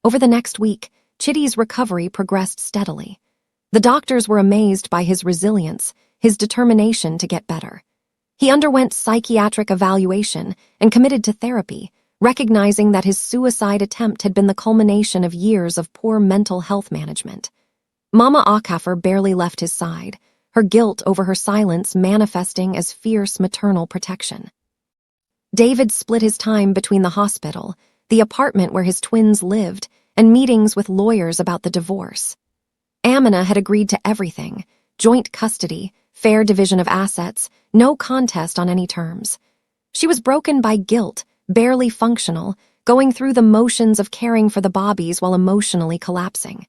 Over the next week, Chidi's recovery progressed steadily. The doctors were amazed by his resilience, his determination to get better. He underwent psychiatric evaluation and committed to therapy, recognizing that his suicide attempt had been the culmination of years of poor mental health management. Mama Akafer barely left his side, her guilt over her silence manifesting as fierce maternal protection. David split his time between the hospital, the apartment where his twins lived, and meetings with lawyers about the divorce. Amina had agreed to everything: joint custody, fair division of assets, no contest on any terms. She was broken by guilt, barely functional, going through the motions of caring for the Bobbies while emotionally collapsing.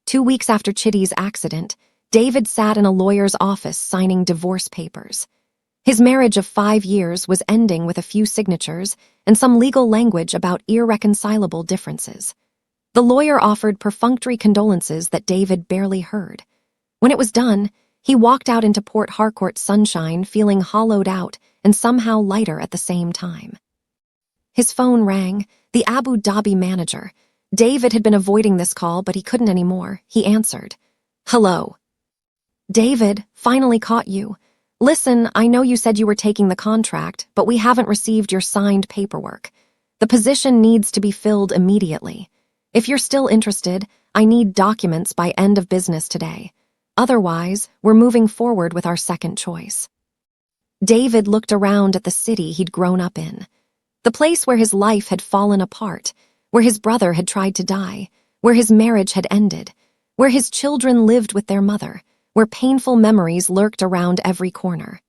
2 weeks after Chidi's accident, David sat in a lawyer's office signing divorce papers. His marriage of 5 years was ending with a few signatures and some legal language about irreconcilable differences. The lawyer offered perfunctory condolences that David barely heard. When it was done, he walked out into Port Harcourt's sunshine feeling hollowed out and somehow lighter at the same time. His phone rang, the Abu Dhabi manager. David had been avoiding this call, but he couldn't anymore. He answered. "Hello." "David, finally caught you. Listen, I know you said you were taking the contract, but we haven't received your signed paperwork. The position needs to be filled immediately. If you're still interested, I need documents by end of business today. Otherwise, we're moving forward with our second choice." David looked around at the city he'd grown up in. The place where his life had fallen apart, where his brother had tried to die, where his marriage had ended, where his children lived with their mother, where painful memories lurked around every corner.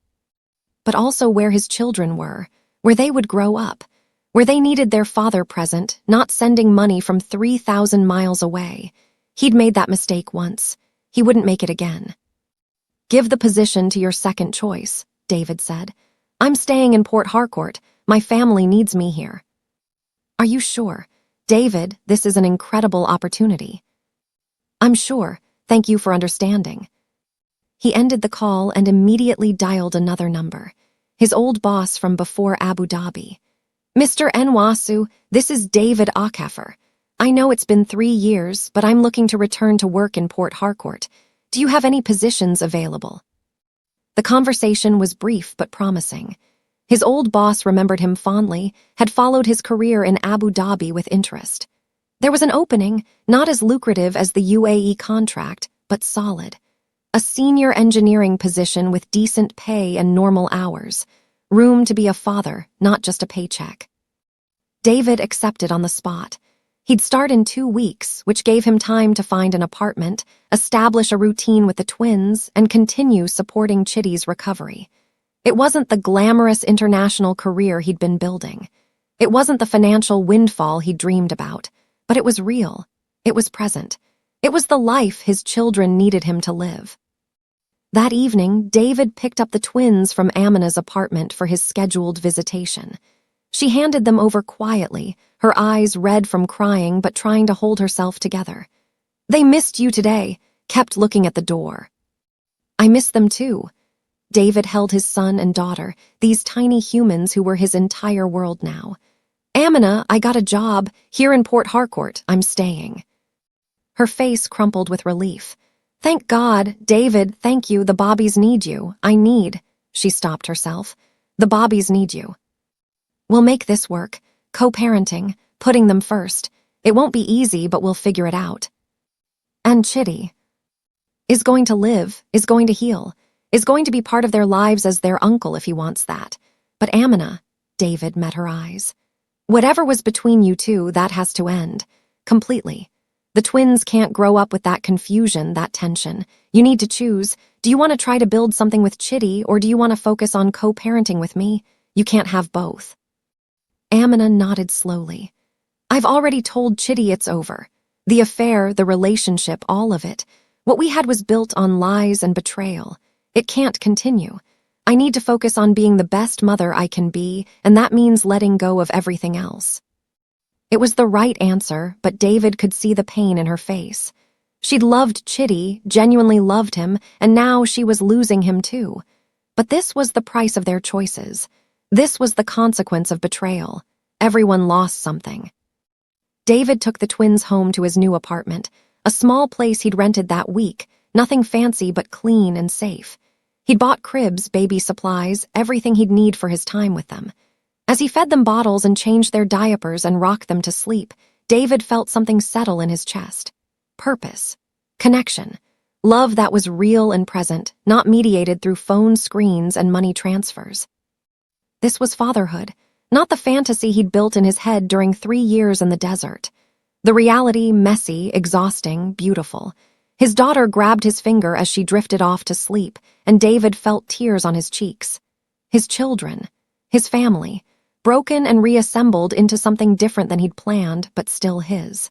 But also where his children were, where they would grow up, where they needed their father present, not sending money from 3,000 miles away. He'd made that mistake once. He wouldn't make it again. "Give the position to your second choice," David said. "I'm staying in Port Harcourt. My family needs me here." "Are you sure? David, this is an incredible opportunity." "I'm sure. Thank you for understanding." He ended the call and immediately dialed another number, his old boss from before Abu Dhabi. "Mr. Nwasu, this is David Akafer. I know it's been 3 years, but I'm looking to return to work in Port Harcourt. Do you have any positions available?" The conversation was brief but promising. His old boss remembered him fondly, had followed his career in Abu Dhabi with interest. There was an opening, not as lucrative as the UAE contract, but solid. A senior engineering position with decent pay and normal hours. Room to be a father, not just a paycheck. David accepted on the spot. He'd start in 2 weeks, which gave him time to find an apartment, establish a routine with the twins, and continue supporting Chidi's recovery. It wasn't the glamorous international career he'd been building. It wasn't the financial windfall he dreamed about, but it was real. It was present. It was the life his children needed him to live. That evening, David picked up the twins from Amina's apartment for his scheduled visitation. She handed them over quietly, her eyes red from crying but trying to hold herself together. "They missed you today," kept looking at the door. "I miss them too." David held his son and daughter, these tiny humans who were his entire world now. "Amina, I got a job. Here in Port Harcourt. I'm staying." Her face crumpled with relief. "Thank God, David, thank you. The Bobbies need you. She stopped herself. "The Bobbies need you. We'll make this work. Co-parenting, putting them first. It won't be easy, but we'll figure it out. And Chidi is going to live, is going to heal, is going to be part of their lives as their uncle if he wants that. But Amina," David met her eyes. "Whatever was between you two, that has to end. Completely. The twins can't grow up with that confusion, that tension. You need to choose. Do you want to try to build something with Chidi, or do you want to focus on co-parenting with me? You can't have both." Amina nodded slowly. "I've already told Chidi it's over. The affair, the relationship, all of it. What we had was built on lies and betrayal. It can't continue. I need to focus on being the best mother I can be, and that means letting go of everything else." It was the right answer, but David could see the pain in her face. She'd loved Chidi, genuinely loved him, and now she was losing him too. But this was the price of their choices. This was the consequence of betrayal. Everyone lost something. David took the twins home to his new apartment, a small place he'd rented that week, nothing fancy but clean and safe. He'd bought cribs, baby supplies, everything he'd need for his time with them. As he fed them bottles and changed their diapers and rocked them to sleep, David felt something settle in his chest. Purpose. Connection. Love that was real and present, not mediated through phone screens and money transfers. This was fatherhood, not the fantasy he'd built in his head during 3 years in the desert. The reality, messy, exhausting, beautiful. His daughter grabbed his finger as she drifted off to sleep, and David felt tears on his cheeks. His children, his family, broken and reassembled into something different than he'd planned, but still his.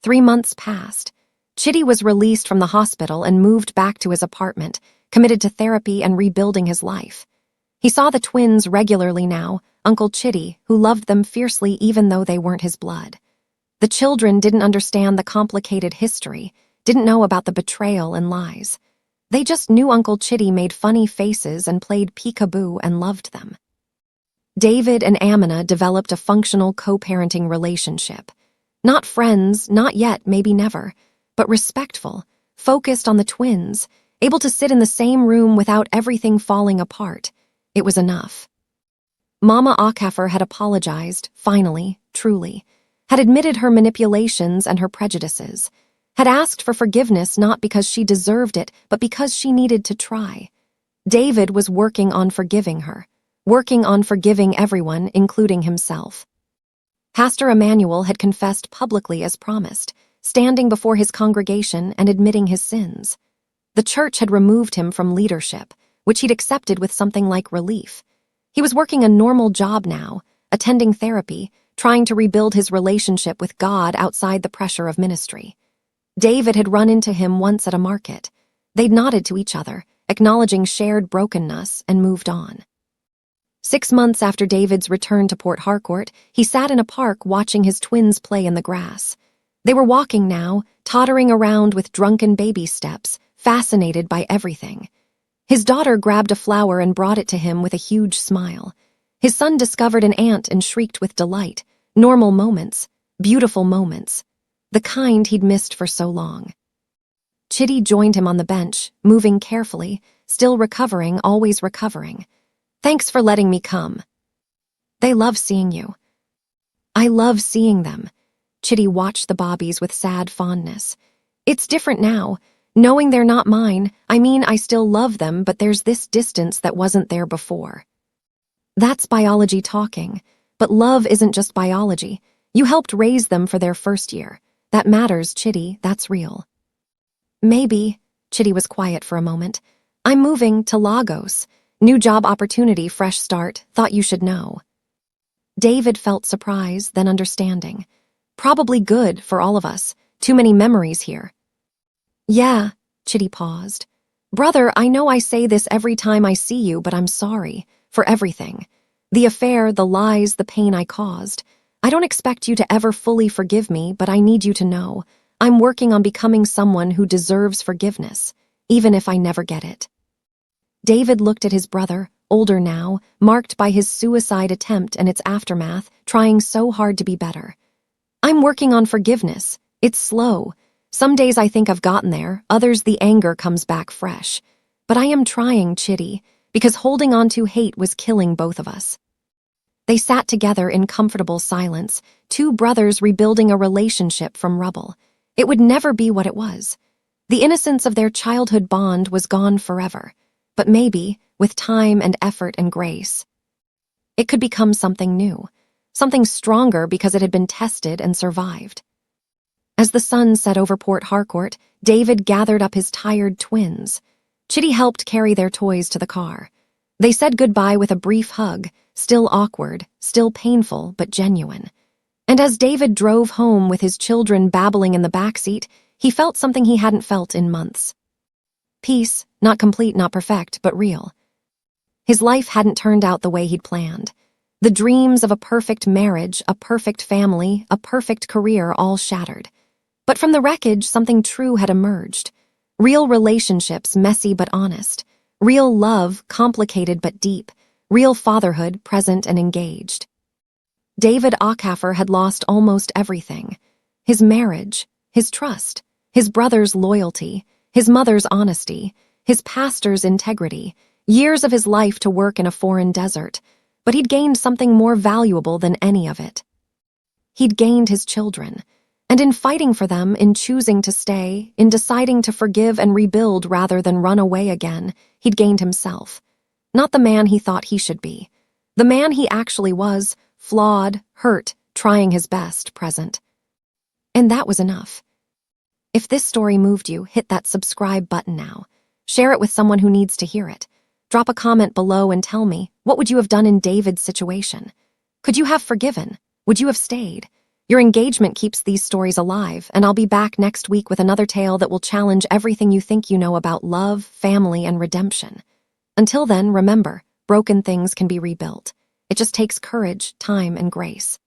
3 months passed. Chidi was released from the hospital and moved back to his apartment, committed to therapy and rebuilding his life. He saw the twins regularly now, Uncle Chidi, who loved them fiercely even though they weren't his blood. The children didn't understand the complicated history, didn't know about the betrayal and lies. They just knew Uncle Chidi made funny faces and played peekaboo and loved them. David and Amina developed a functional co-parenting relationship. Not friends, not yet, maybe never, but respectful, focused on the twins, able to sit in the same room without everything falling apart. It was enough. Mama Akafer had apologized, finally, truly, had admitted her manipulations and her prejudices, had asked for forgiveness not because she deserved it, but because she needed to try. David was working on forgiving her, working on forgiving everyone, including himself. Pastor Emmanuel had confessed publicly as promised, standing before his congregation and admitting his sins. The church had removed him from leadership, which he'd accepted with something like relief. He was working a normal job now, attending therapy, trying to rebuild his relationship with God outside the pressure of ministry. David had run into him once at a market. They'd nodded to each other, acknowledging shared brokenness, and moved on. 6 months after David's return to Port Harcourt, he sat in a park watching his twins play in the grass. They were walking now, tottering around with drunken baby steps, fascinated by everything. His daughter grabbed a flower and brought it to him with a huge smile. His son discovered an ant and shrieked with delight. Normal moments, beautiful moments, the kind he'd missed for so long. Chidi joined him on the bench, moving carefully, still recovering, always recovering. "Thanks for letting me come. They love seeing you." "I love seeing them." Chidi watched the bobbies with sad fondness. "It's different now. Knowing they're not mine, I mean I still love them, but there's this distance that wasn't there before." That's biology talking. But love isn't just biology. You helped raise them for their first year. That matters, Chidi, that's real. "Maybe," Chidi was quiet for a moment. "I'm moving to Lagos. New job opportunity, fresh start, thought you should know." David felt surprise, then understanding. "Probably good for all of us. Too many memories here." "Yeah," Chidi paused. "Brother, I know I say this every time I see you, but I'm sorry. For everything. The affair, the lies, the pain I caused. I don't expect you to ever fully forgive me, but I need you to know. I'm working on becoming someone who deserves forgiveness, even if I never get it." David looked at his brother, older now, marked by his suicide attempt and its aftermath, trying so hard to be better. "I'm working on forgiveness. It's slow. Some days I think I've gotten there, others the anger comes back fresh. But I am trying, Chidi, because holding on to hate was killing both of us." They sat together in comfortable silence, two brothers rebuilding a relationship from rubble. It would never be what it was. The innocence of their childhood bond was gone forever. But maybe, with time and effort and grace, it could become something new, something stronger because it had been tested and survived. As the sun set over Port Harcourt, David gathered up his tired twins. Chidi helped carry their toys to the car. They said goodbye with a brief hug, still awkward, still painful, but genuine. And as David drove home with his children babbling in the backseat, he felt something he hadn't felt in months. Peace, not complete, not perfect, but real. His life hadn't turned out the way he'd planned. The dreams of a perfect marriage, a perfect family, a perfect career all shattered. But from the wreckage, something true had emerged. Real relationships, messy but honest. Real love, complicated but deep. Real fatherhood, present and engaged. David Ockhafer had lost almost everything. His marriage, his trust, his brother's loyalty, his mother's honesty, his pastor's integrity, years of his life to work in a foreign desert. But he'd gained something more valuable than any of it. He'd gained his children. And in fighting for them, in choosing to stay, in deciding to forgive and rebuild rather than run away again, he'd gained himself. Not the man he thought he should be. The man he actually was, flawed, hurt, trying his best, present. And that was enough. If this story moved you, hit that subscribe button now. Share it with someone who needs to hear it. Drop a comment below and tell me, what would you have done in David's situation? Could you have forgiven? Would you have stayed? Your engagement keeps these stories alive, and I'll be back next week with another tale that will challenge everything you think you know about love, family, and redemption. Until then, remember, broken things can be rebuilt. It just takes courage, time, and grace.